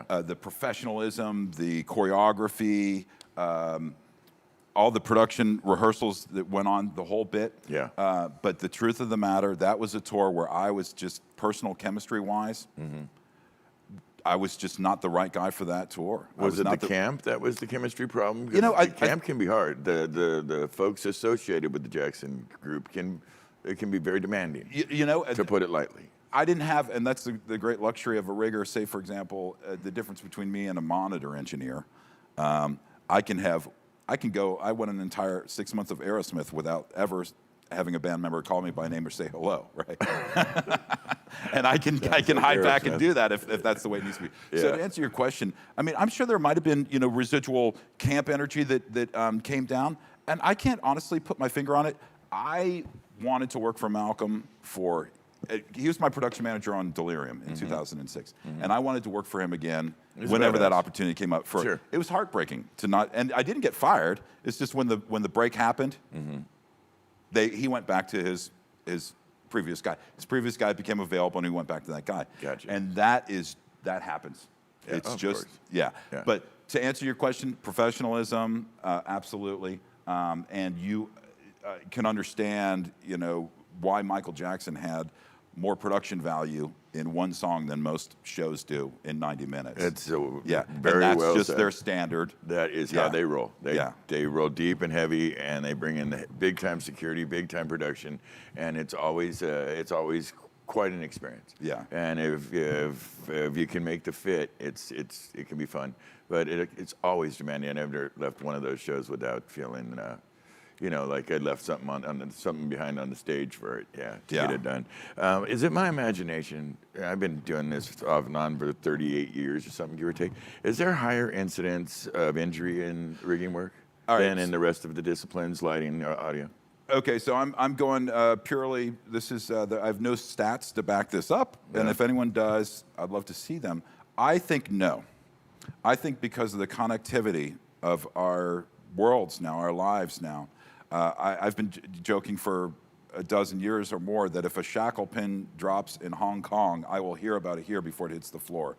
the professionalism, the choreography, all the production rehearsals that went on, the whole bit. Yeah. But the truth of the matter, that was a tour where I was just personal chemistry-wise, I was just not the right guy for that tour. Was it the camp that was the chemistry problem? Camp can be hard. The folks associated with the Jackson group can be very demanding. To put it lightly. I didn't have, and that's the great luxury of a rigger. Say, for example, the difference between me and a monitor engineer. I went an entire 6 months of Aerosmith without ever having a band member call me by name or say hello, right? And I can hide back and do that if that's the way it needs to be. Yeah. So to answer your question, I mean, I'm sure there might have been residual camp energy that came down, and I can't honestly put my finger on it. I wanted to work for Malcolm he was my production manager on Delirium in 2006, and I wanted to work for him again whenever that opportunity came up. It was heartbreaking to not, and I didn't get fired. It's just when the break happened, he went back to his previous guy. His previous guy became available, and he went back to that guy. Gotcha. And that happens. Yeah, It's of just course. yeah. Yeah. But to answer your question, professionalism, absolutely, and you can understand, why Michael Jackson had more production value in one song than most shows do in 90 minutes. It's very and very that's well just said. their standard. That is Yeah. how they roll. Yeah. They roll deep and heavy, and they bring in the big time security, big time production, and it's always quite an experience. Yeah. And if you can make the fit, it can be fun, but it's always demanding. I never left one of those shows without feeling. Like I left something something behind on the stage for it, to get it done. Is it my imagination? I've been doing this off and on for 38 years or something, give or take. Is there higher incidence of injury in rigging work than in the rest of the disciplines, lighting, audio? Okay, so I'm going purely. This is I have no stats to back this up, and if anyone does, I'd love to see them. I think no. I think because of the connectivity of our worlds now, our lives now. I've been joking for a dozen years or more that if a shackle pin drops in Hong Kong, I will hear about it here before it hits the floor.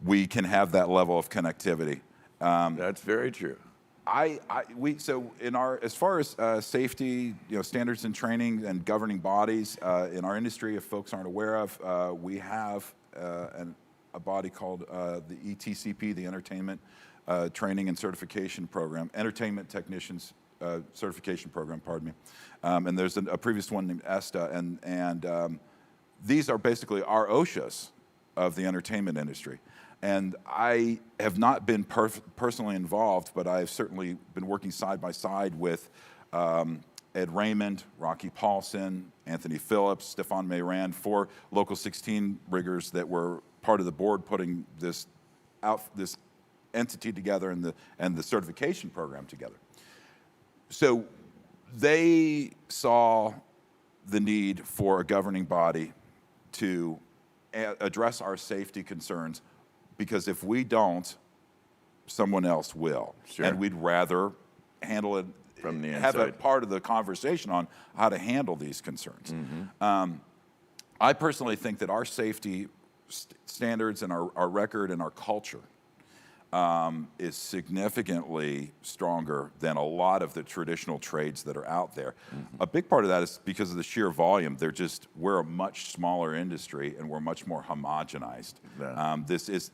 We can have that level of connectivity. That's very true. So as far as safety, standards and training and governing bodies in our industry, if folks aren't aware of, we have a body called the ETCP, the Entertainment Training and Certification Program, Entertainment Technicians Certification Program, pardon me. And there's a previous one named ESTA, and these are basically our OSHAs of the entertainment industry. And I have not been personally involved, but I've certainly been working side by side with Ed Raymond, Rocky Paulson, Anthony Phillips, Stefan Mayran, 4 Local 16 riggers that were part of the board putting this entity together and the certification program together. So they saw the need for a governing body to address our safety concerns, because if we don't, someone else will. Sure. And we'd rather handle it from the inside. Have a part of the conversation on how to handle these concerns. Mm-hmm. I personally think that our safety standards and our record and our culture is significantly stronger than a lot of the traditional trades that are out there. Mm-hmm. A big part of that is because of the sheer volume. We're a much smaller industry, and we're much more homogenized. Yeah.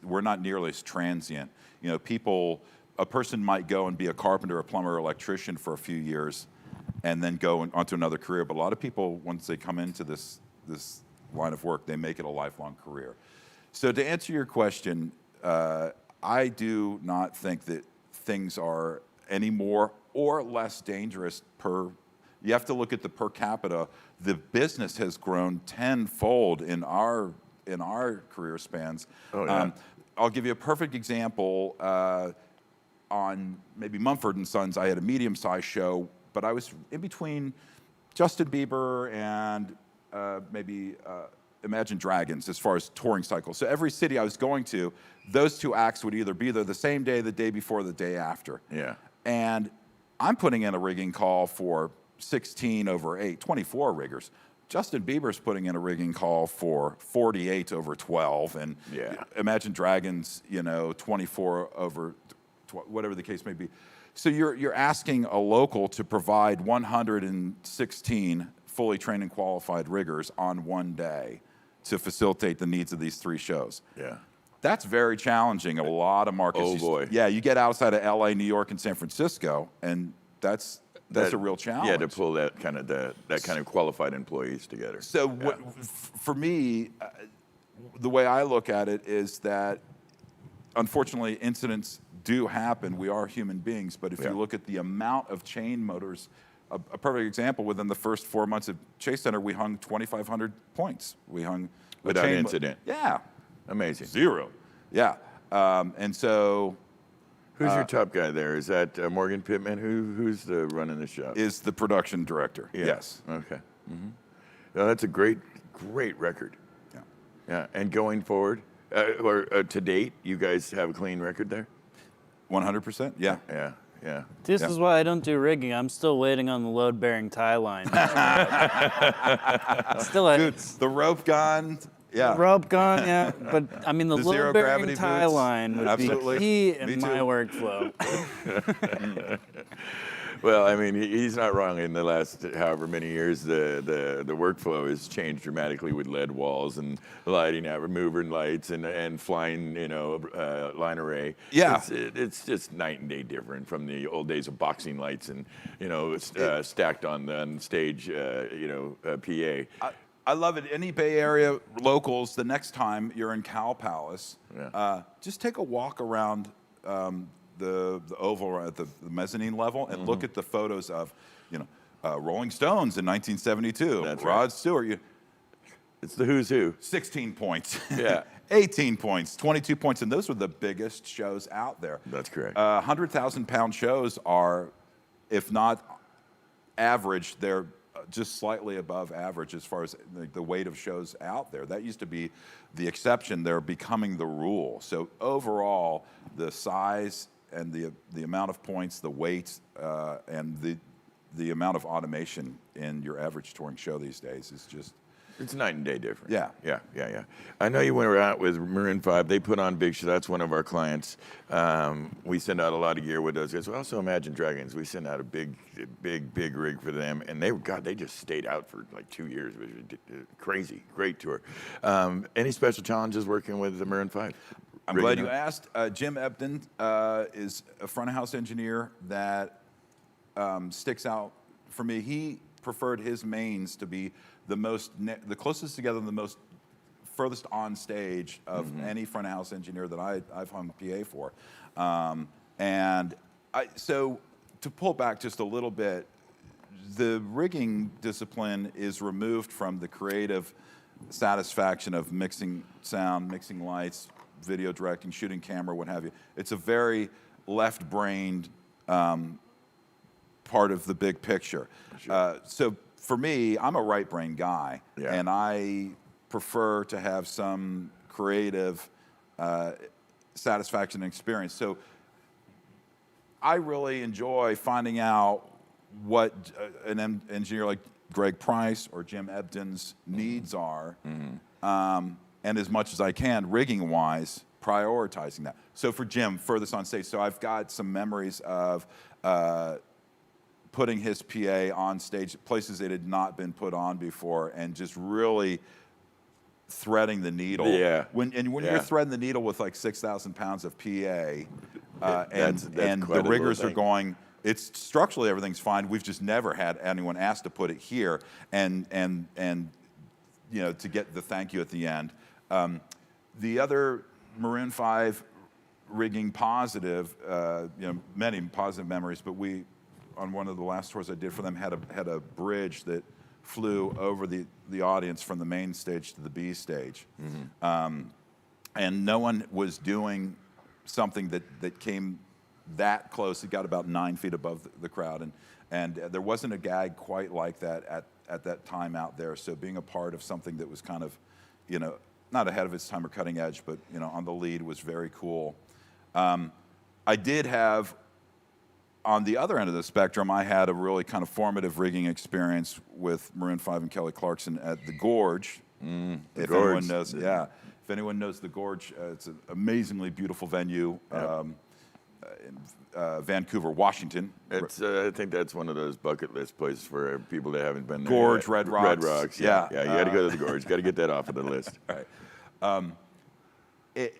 We're not nearly as transient. A person might go and be a carpenter, a plumber, or electrician for a few years, and then go onto another career. But a lot of people, once they come into this line of work, they make it a lifelong career. So to answer your question, I do not think that things are any more or less dangerous you have to look at the per capita. The business has grown tenfold in our career spans. Oh, yeah. I'll give you a perfect example. On maybe Mumford & Sons, I had a medium-sized show, but I was in between Justin Bieber and maybe Imagine Dragons as far as touring cycles. So every city I was going to, those two acts would either be there the same day, the day before, the day after. Yeah. And I'm putting in a rigging call for 16 over 8, 24 riggers. Justin Bieber's putting in a rigging call for 48 over 12, and Imagine Dragons, 24 over whatever the case may be. So you're asking a local to provide 116 fully trained and qualified riggers on one day to facilitate the needs of these 3 shows. Yeah. That's very challenging in a lot of markets. Oh, boy. Yeah, you get outside of LA, New York, and San Francisco, and that's a real challenge. Yeah, to pull that kind of qualified employees together. So for me, the way I look at it is that, unfortunately, incidents do happen. We are human beings, but if you look at the amount of chain motors, a perfect example, within the first 4 months of Chase Center, we hung 2,500 points. We hung without incident. Yeah. Amazing. 0. Yeah. And so... Who's your top guy there? Is that Morgan Pittman? Who's running the shop? Is the production director. Yeah. Yes. Okay. Mm-hmm. Well, that's a great record. Yeah. Yeah. And going forward, or to date, you guys have a clean record there? 100%. Yeah. Yeah. Yeah. This is why I don't do rigging. I'm still waiting on the load-bearing tie line. Still, Dude, the rope gun. Yeah. rope gun, yeah. But I mean, the The zero load-bearing gravity tie boots. line would Absolutely. be key Me in my too. workflow. Well, I mean, he's not wrong. In the last however many years, the workflow has changed dramatically with LED walls and lighting out, removing lights and flying, line array. Yeah. It's just night and day different from the old days of boxing lights and stacked on stage, PA. I love it. Any Bay Area locals, the next time you're in Cow Palace, just take a walk around the oval at the mezzanine level and look at the photos of, Rolling Stones in 1972. That's Rod right. Stewart. It's the who's who. 16 points. Yeah. 18 points, 22 points, and those were the biggest shows out there. That's correct. 100,000-pound shows are, if not average, they're just slightly above average as far as the weight of shows out there. That used to be the exception. They're becoming the rule. So overall, the size and the amount of points, the weight, and the amount of automation in your average touring show these days is just... It's night and day different. Yeah. Yeah. I know you went out with Maroon 5. They put on big shows. That's one of our clients. We send out a lot of gear with those guys. We also Imagine Dragons. We send out a big rig for them. And they just stayed out for like 2 years. It was crazy. Great tour. Any special challenges working with the Maroon 5? I'm glad you asked. Jim Ebden is a front of house engineer that sticks out for me. He preferred his mains to be the closest together, the most furthest on stage of any front of house engineer that I've hung PA for. So to pull back just a little bit, the rigging discipline is removed from the creative satisfaction of mixing sound, mixing lights, video directing, shooting camera, what have you. It's a very left-brained part of the big picture. Sure. So for me, I'm a right-brain guy, Yeah. and I prefer to have some creative satisfaction and experience. So I really enjoy finding out what an engineer like Greg Price or Jim Ebden's needs are, and as much as I can, rigging-wise, prioritizing that. So for Jim, furthest on stage, so I've got some memories of putting his PA on stage, places it had not been put on before, and just really threading the needle. Yeah. When you're threading the needle with like 6,000 pounds of PA, and that's the quite a riggers little are thing. going, it's structurally everything's fine. We've just never had anyone ask to put it here, and to get the thank you at the end. The other Maroon 5 rigging positive, many positive memories, but we, on one of the last tours I did for them, had a bridge that flew over the audience from the main stage to the B stage. And no one was doing something that came that close. It got about 9 feet above the crowd. And there wasn't a gag quite like that at that time out there. So being a part of something that was kind of, not ahead of its time or cutting edge, but on the lead was very cool. I did have, on the other end of the spectrum, I had a really kind of formative rigging experience with Maroon 5 and Kelly Clarkson at the Gorge. If anyone knows, if anyone knows the Gorge, it's an amazingly beautiful venue in Vancouver, Washington. It's, I think that's one of those bucket list places for people that haven't been there. Gorge, yet. Red Rocks. Red Rocks, yeah. Yeah. You got to go to the Gorge. Got to get that off of the list. Right.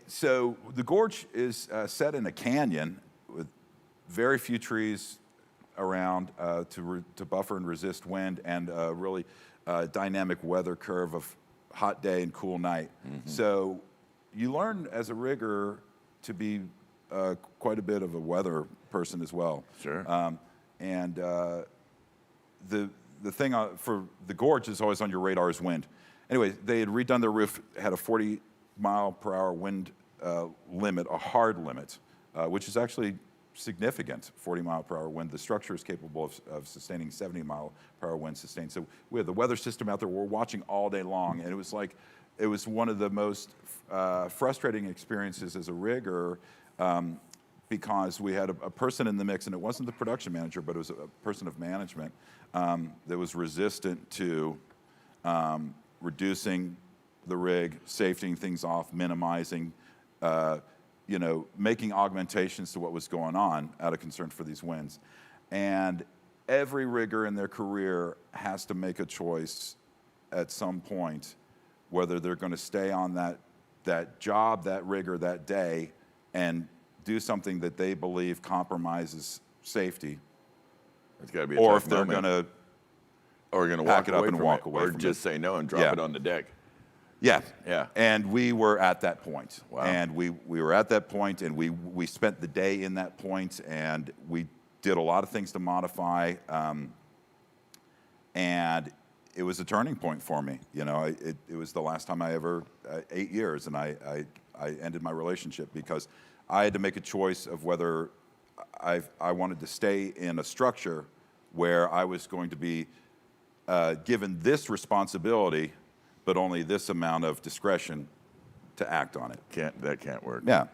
So the Gorge is set in a canyon with very few trees around to buffer and resist wind, and a really dynamic weather curve of hot day and cool night. So you learn as a rigger to be quite a bit of a weather person as well. Sure. And the thing for the Gorge is always on your radar is wind. Anyway, they had redone their roof, had a 40-mile-per-hour wind limit, a hard limit, which is actually significant, 40-mile-per-hour wind. The structure is capable of sustaining 70-mile-per-hour wind sustained. So we had the weather system out there. We're watching all day long, and it was one of the most frustrating experiences as a rigger because we had a person in the mix, and it wasn't the production manager, but it was a person of management that was resistant to reducing the rig, safetying things off, minimizing, making augmentations to what was going on out of concern for these winds. And every rigger in their career has to make a choice at some point whether they're going to stay on that job, that rigger, that day, and do something that they believe compromises safety, It's got to be a or tough if they're moment. going to Or going to pack walk it up away and from walk it, away or from just it. say no and drop Yeah. it on the deck. Yeah. Yeah. And we were at that point. Wow. And we were at that point, and we spent the day in that point, and we did a lot of things to modify, and it was a turning point for me. It was the last time I ever, 8 years, and I ended my relationship because I had to make a choice of whether I wanted to stay in a structure where I was going to be given this responsibility, but only this amount of discretion to act on it. That can't work. Yeah.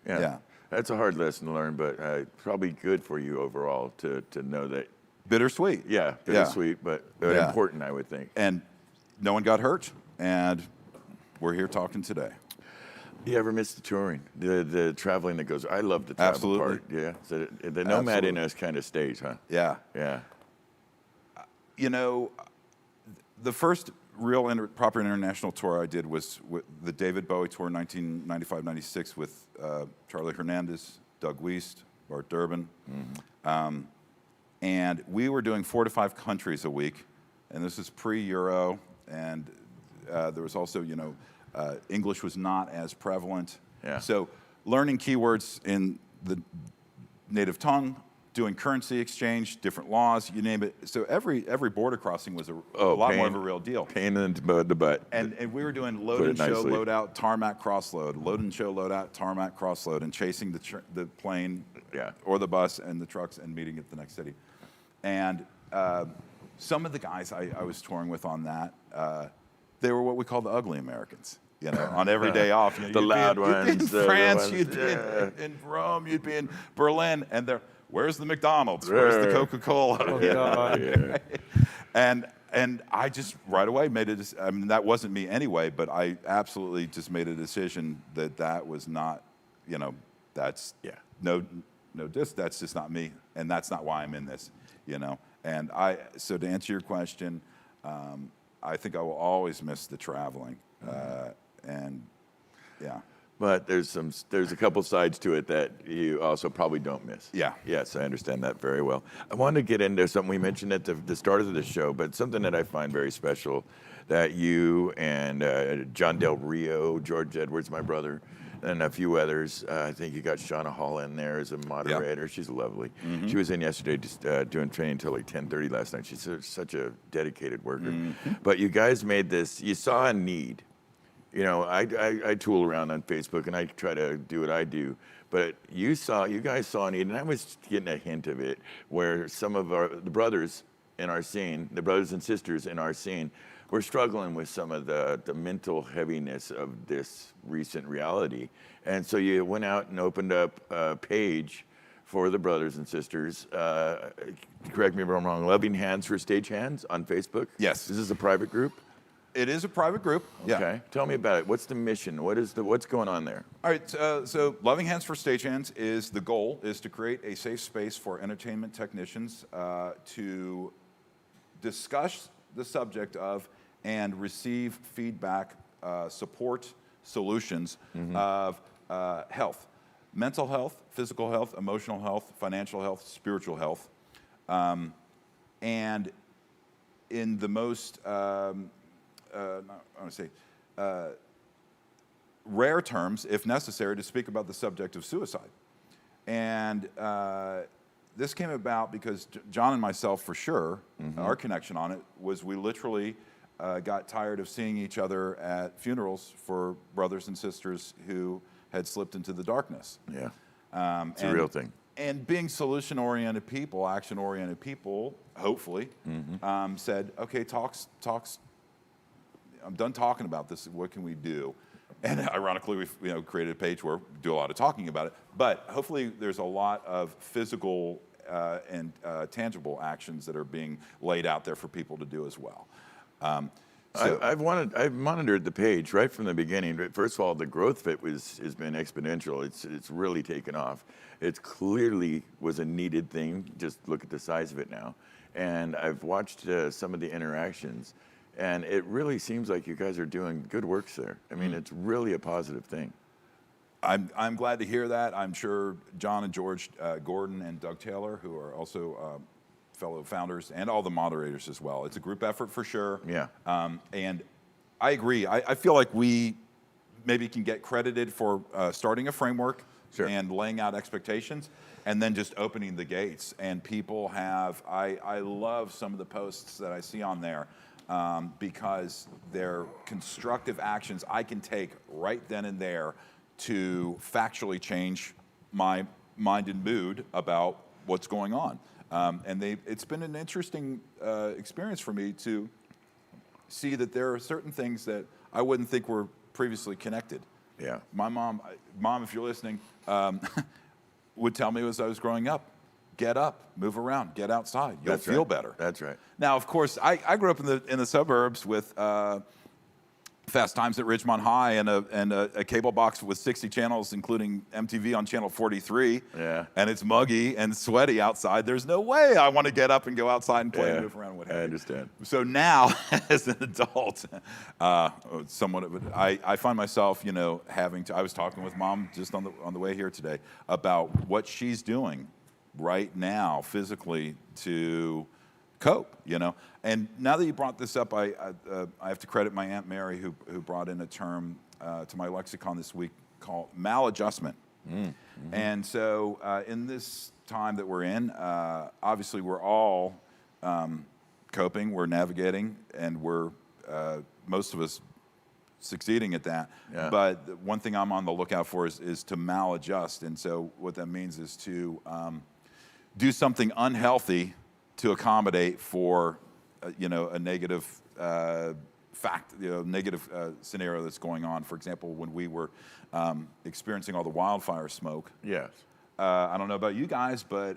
Yeah. That's a hard lesson to learn, but probably good for you overall to know that. Bittersweet. Yeah, bittersweet, but Yeah. important, I would think. And no one got hurt, and we're here talking today. You ever miss the touring, the traveling that goes? I love the travel Absolutely. part. Yeah, so the nomad in Absolutely. us kind of stays, huh? Yeah. Yeah. The first real proper international tour I did was with the David Bowie tour in 1995-96 with Charlie Hernandez, Doug Wiest, Bart Durbin. And we were doing 4 to 5 countries a week, and this is pre-Euro, and there was also, English was not as prevalent. Yeah. So learning keywords in the native tongue, doing currency exchange, different laws, you name it. So every border crossing was a lot more of a real deal. Pain in the butt. And we were doing load Put it and show, nicely. load out, tarmac, crossload, load and show, load out, tarmac, crossload, and chasing the plane or the bus and the trucks and meeting at the next city. And some of the guys I was touring with on that, they were what we call the ugly Americans. On every day off. The you'd loud be in, You'd be in ones, the France, ones- you'd be in Rome, you'd be in Berlin, and they're, where's the McDonald's? Where's the Coca-Cola? Oh, God. And I just right away made a decision. I mean, that wasn't me anyway, but I absolutely just made a decision that was not, that's that's just not me, and that's not why I'm in this, And so to answer your question, I think I will always miss the traveling, and yeah. But there's a couple sides to it that you also probably don't miss. Yeah. Yes, I understand that very well. I wanted to get into something we mentioned at the start of the show, but something that I find very special that you and John Del Rio, George Edwards, my brother, and a few others. I think you got Shauna Hall in there as a moderator. She's lovely. Mm-hmm. She was in yesterday just doing training until like 10:30 last night. She's such a dedicated worker. Mm-hmm. But you guys made this, you saw a need. I tool around on Facebook and I try to do what I do, but you guys saw a need, and I was getting a hint of it, where some of the brothers in our scene, the brothers and sisters in our scene, were struggling with some of the mental heaviness of this recent reality. And so you went out and opened up a page for the brothers and sisters. Correct me if I'm wrong, Loving Hands for Stagehands on Facebook? Yes. This is a private group? It is a private group. Yeah. Okay. Tell me about it. What's the mission? What's going on there? All right, so Loving Hands for Stagehands the goal is to create a safe space for entertainment technicians to discuss the subject of and receive feedback, support, solutions of health, mental health, physical health, emotional health, financial health, spiritual health, and in the most rare terms, if necessary, to speak about the subject of suicide. And this came about because John and myself, for sure, our connection on it was we literally got tired of seeing each other at funerals for brothers and sisters who had slipped into the darkness. Yeah. It's a real thing. And being solution-oriented people, action-oriented people, hopefully, said, okay, talks. I'm done talking about this. What can we do? And ironically, we've created a page where we do a lot of talking about it. But hopefully there's a lot of physical and tangible actions that are being laid out there for people to do as well. I've monitored the page right from the beginning. First of all, the growth of it has been exponential. It's really taken off. It clearly was a needed thing. Just look at the size of it now. And I've watched some of the interactions, and it really seems like you guys are doing good works there. I mean, it's really a positive thing. I'm glad to hear that. I'm sure John and George Gordon and Doug Taylor, who are also fellow founders, and all the moderators as well. It's a group effort for sure. Yeah. And I agree. I feel like we maybe can get credited for starting a framework and laying out expectations, and then just opening the gates. And people have, I love some of the posts that I see on there because they're constructive actions I can take right then and there to factually change my mind and mood about what's going on. And it's been an interesting experience for me to see that there are certain things that I wouldn't think were previously connected. Yeah. My mom, if you're listening, would tell me as I was growing up, get up, move around, get outside. You'll feel better. That's right. Now, of course, I grew up in the suburbs with Fast Times at Ridgemont High and a cable box with 60 channels, including MTV on channel 43. Yeah. And it's muggy and sweaty outside. There's no way I want to get up and go outside and play and move around and what have you. I understand. So now, as an adult, I find myself, having to. I was talking with Mom just on the way here today about what she's doing right now physically to cope, And now that you brought this up, I have to credit my Aunt Mary who brought in a term to my lexicon this week called maladjustment. Mm-hmm. And so in this time that we're in, obviously we're all coping, we're navigating, and we're, most of us, succeeding at that. Yeah. But one thing I'm on the lookout for is to maladjust. And so what that means is to do something unhealthy to accommodate for, a negative negative scenario that's going on. For example, when we were experiencing all the wildfire smoke. Yes. I don't know about you guys, but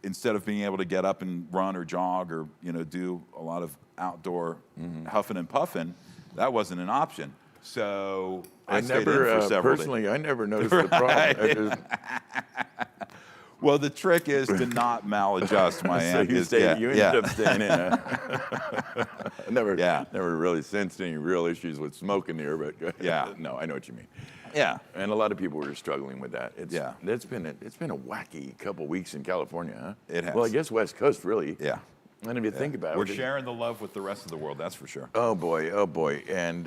instead of being able to get up and run or jog or, do a lot of outdoor huffing and puffing, that wasn't an option. So I stayed in for several days. I never noticed the problem. Well, the trick is to not maladjust, my aunt. You ended up staying in. I never really sensed any real issues with smoke in the air, but no, I know what you mean. Yeah, and a lot of people were struggling with that. It's been a wacky couple weeks in California, huh? It has. Well, I guess West Coast really. Yeah. And if you think about it, we're sharing the love with the rest of the world. That's for sure. Oh boy, and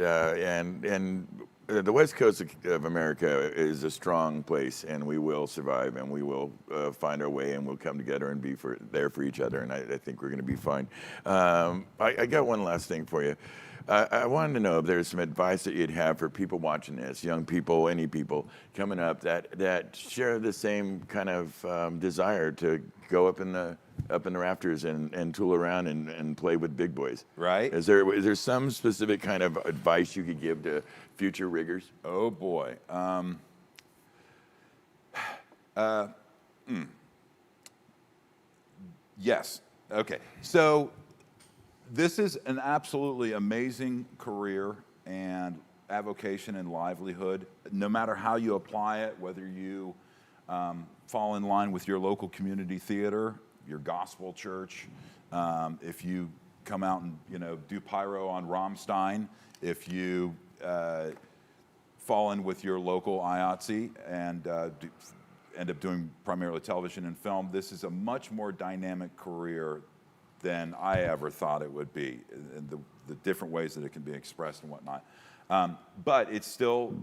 the West Coast of America is a strong place, and we will survive, and we will find our way, and we'll come together and be there for each other, and I think we're going to be fine. I got one last thing for you. I wanted to know if there's some advice that you'd have for people watching this, young people, any people coming up that share the same kind of desire to go up in the rafters and tool around and play with big boys. Right. Is there some specific kind of advice you could give to future riggers? Oh boy. Yes. Okay. So this is an absolutely amazing career and avocation and livelihood. No matter how you apply it, whether you fall in line with your local community theater, your gospel church, if you come out and do pyro on Rammstein, if you fall in with your local IATSE and end up doing primarily television and film, this is a much more dynamic career than I ever thought it would be, and the different ways that it can be expressed and whatnot. But it still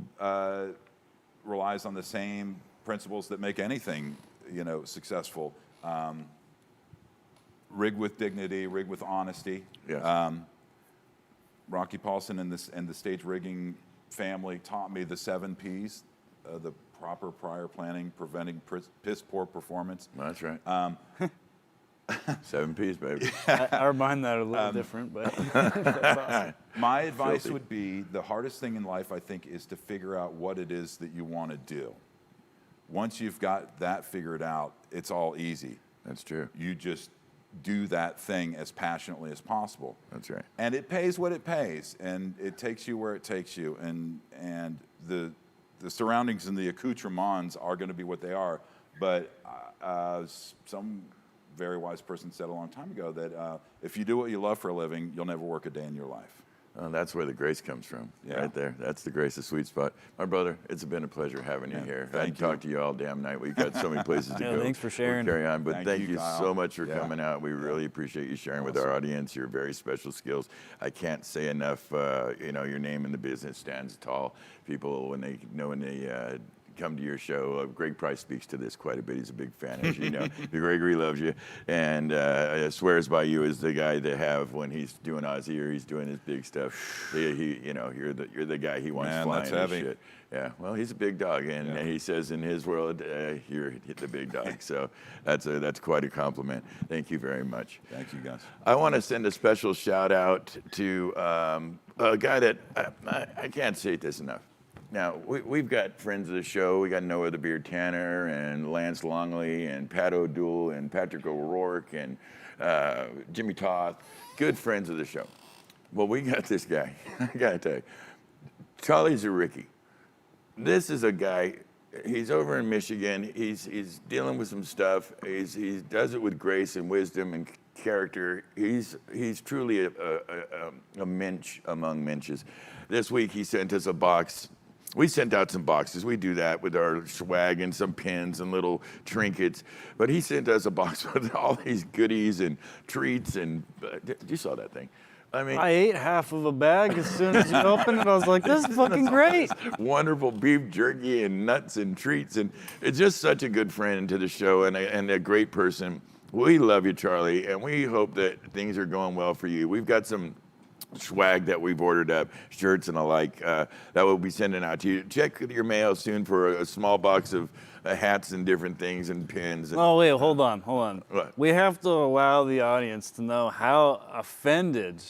relies on the same principles that make anything successful. Rig with dignity, rig with honesty. Yes. Rocky Paulson and the stage rigging family taught me the 7 Ps, the proper prior planning, preventing piss poor performance. That's right. 7 P's, baby. Our mine that a little different, but that's awesome. My advice Filthy. would be the hardest thing in life, I think, is to figure out what it is that you want to do. Once you've got that figured out, it's all easy. That's true. You just do that thing as passionately as possible. That's right. And it pays what it pays, and it takes you where it takes you, and the surroundings and the accoutrements are going to be what they are. But some very wise person said a long time ago that if you do what you love for a living, you'll never work a day in your life. That's where the grace comes from, Yeah. right there. That's the grace, the sweet spot. My brother, it's been a pleasure having you here. thank I'd talk to you all damn night. We've got so many places to Yeah, go. thanks for sharing. We'll carry on, but Thank thank you, you Kyle. so much for Yeah. coming out. We really appreciate you sharing with our audience your very special skills. I can't say enough. Your name in the business stands tall. People, when they come to your show. Greg Price speaks to this quite a bit. He's a big fan, as you know. Gregory loves you, and swears by you as the guy to have when he's doing Aussie or he's doing his big stuff. You're the guy he wants Man, flying that's his heavy. shit. Yeah, well, he's a big dog, and he says in his world, you're the big dog. So that's quite a compliment. Thank you very much. Thank you, guys. I want to send a special shout out to a guy that I can't say this enough. Now, we've got friends of the show. We got Noah the Beard Tanner and Lance Longley and Pat O'Doul and Patrick O'Rourke and Jimmy Toth, good friends of the show. Well, we got this guy, I got to tell you, Charlie Zaricki. This is a guy, he's over in Michigan. He's dealing with some stuff. He does it with grace and wisdom and character. He's truly a mensch among menches. This week he sent us a box. We sent out some boxes. We do that with our swag and some pins and little trinkets. But he sent us a box with all these goodies and treats. And you saw that thing. I mean, I ate half of a bag as soon as you opened it. I was like, this is fucking great. wonderful beef jerky and nuts and treats. And it's just such a good friend to the show and a great person. We love you, Charlie, and we hope that things are going well for you. We've got some swag that we've ordered up, shirts and the like, that we'll be sending out to you. Check your mail soon for a small box of hats and different things and pins. And, Oh, wait, hold on. What? We have to allow the audience to know how offended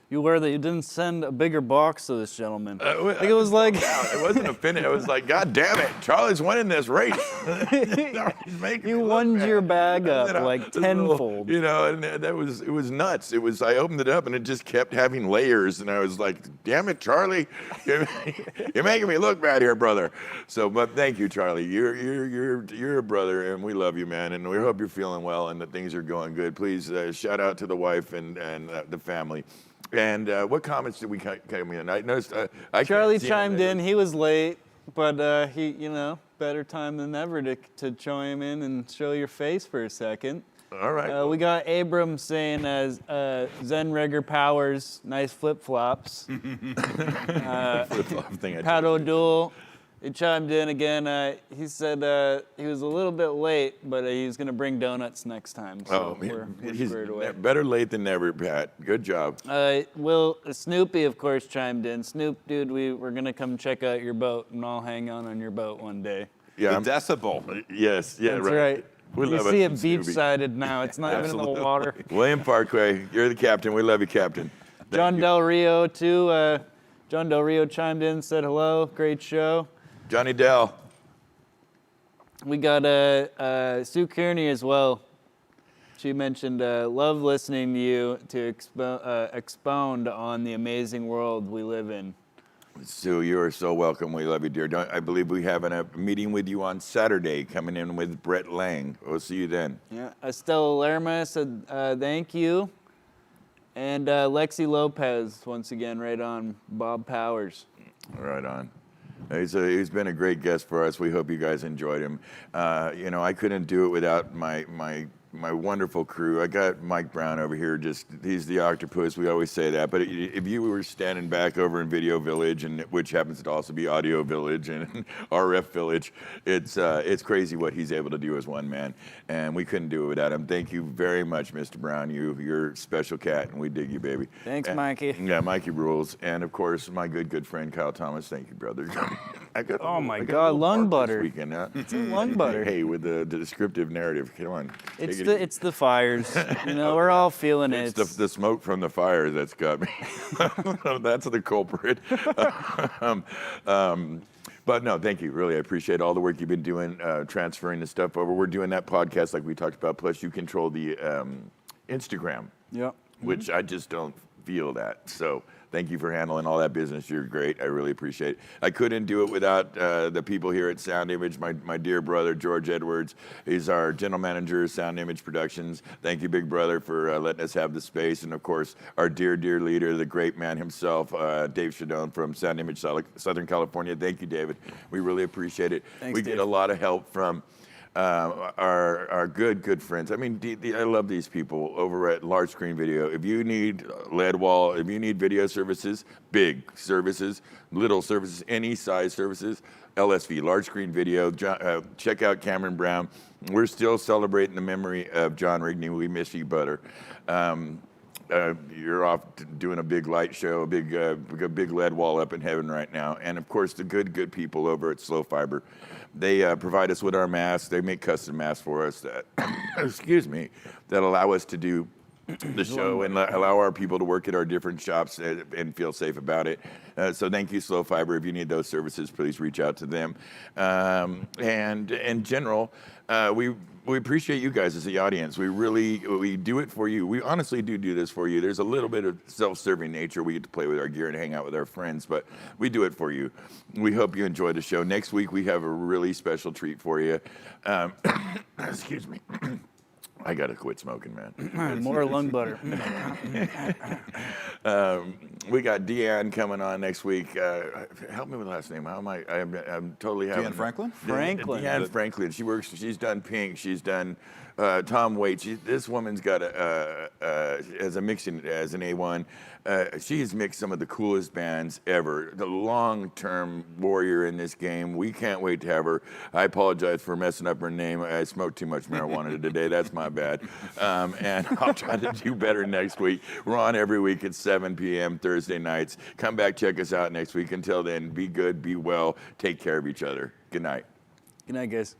you were that you didn't send a bigger box to this gentleman. Like, it was like... it wasn't offended. I was like, God damn it, Charlie's winning this race. He's making me You look won bad. your bag up like this little- tenfold. and it was nuts. I opened it up and it just kept having layers, and I was like, damn it, Charlie, you're making me look bad here, brother. So, but thank you, Charlie. You're a brother, and we love you, man, and we hope you're feeling well and that things are going good. Please shout out to the wife and the family. And what comments did we come in? I noticed Charlie chimed in. He was late, but he, better time than ever to chime in and show your face for a second. All right. We got Abram saying, Zen Regger Powers, nice flip-flops. Flip-flop thing. Pat O'Doul, he chimed in again. He said he was a little bit late, but he's going to bring donuts next time. So we're he's squared away. better late than never, Pat. Good job. Snoopy, of course, chimed in. Snoop, dude, we're going to come check out your boat, and I'll hang out on your boat one day. Yeah. The decibel. Yes. Yeah. That's right. We You love see us it some Snoopy. beach-sided now. It's not even in the water. William Parkway, you're the captain. We love you, Captain. John Del Rio, too. John Del Rio chimed in, said hello. Great show. Johnny Dell. We got Sue Kearney as well. She mentioned, love listening to you to expound on the amazing world we live in. Sue, you are so welcome. We love you, dear. I believe we have a meeting with you on Saturday, coming in with Brett Lang. We'll see you then. Yeah. Estella Lerma said, thank you. And Lexi Lopez, once again, right on Bob Powers. Right on. He's been a great guest for us. We hope you guys enjoyed him. I couldn't do it without my wonderful crew. I got Mike Brown over here. He's the octopus. We always say that. But if you were standing back over in Video Village, which happens to also be Audio Village and RF Village, it's crazy what he's able to do as one man. And we couldn't do it without him. Thank you very much, Mr. Brown. You're a special cat, and we dig you, baby. Thanks, Mikey. Yeah, Mikey rules. And of course, my good friend Kyle Thomas. Thank you, brother. Oh my God, lung butter. This weekend, huh? It's lung butter. Hey, with the descriptive narrative, come on. It's it's the fires. You know, we're all feeling it. It's the smoke from the fire that's got me. That's the culprit. But no, thank you. Really, I appreciate all the work you've been doing, transferring the stuff over. We're doing that podcast like we talked about. Plus, you control the Instagram, Yep. which I just don't feel that. So thank you for handling all that business. You're great. I really appreciate it. I couldn't do it without the people here at Sound Image. My dear brother, George Edwards, he's our general manager of Sound Image Productions. Thank you, big brother, for letting us have the space. And, of course, our dear, dear leader, the great man himself, Dave Shadone from Sound Image Southern California. Thank you, David. We really appreciate it. Thanks, we Dave. get a lot of help from our good friends. I mean, I love these people over at Large Screen Video. If you need LED wall, if you need video services, big services, little services, any size services, LSV, Large Screen Video. Check out Cameron Brown. We're still celebrating the memory of John Rigney. We miss you, butter. You're off doing a big light show, a big LED wall up in heaven right now. And of course, the good people over at Slow Fiber. They provide us with our masks. They make custom masks for us that, excuse me, that allow us to do the show and allow our people to work at our different shops and feel safe about it. So thank you, Slow Fiber. If you need those services, please reach out to them. And in general, we appreciate you guys as the audience. We do it for you. We honestly do this for you. There's a little bit of self-serving nature. We get to play with our gear and hang out with our friends, but we do it for you. We hope you enjoy the show. Next week, we have a really special treat for you. Excuse me. I got to quit smoking, man. More lung butter. We got Deanne coming on next week. Help me with the last name. How am I? I'm totally having Deanne Franklin? Franklin. Deanne Franklin. She's done Pink. She's done Tom Waits. This woman's got as an A1. She's mixed some of the coolest bands ever. The long-term warrior in this game. We can't wait to have her. I apologize for messing up her name. I smoked too much marijuana today. That's my bad. And I'll try to do better next week. We're on every week at 7 p.m. Thursday nights. Come back, check us out next week. Until then, be good, be well, take care of each other. Good night. Good night, guys.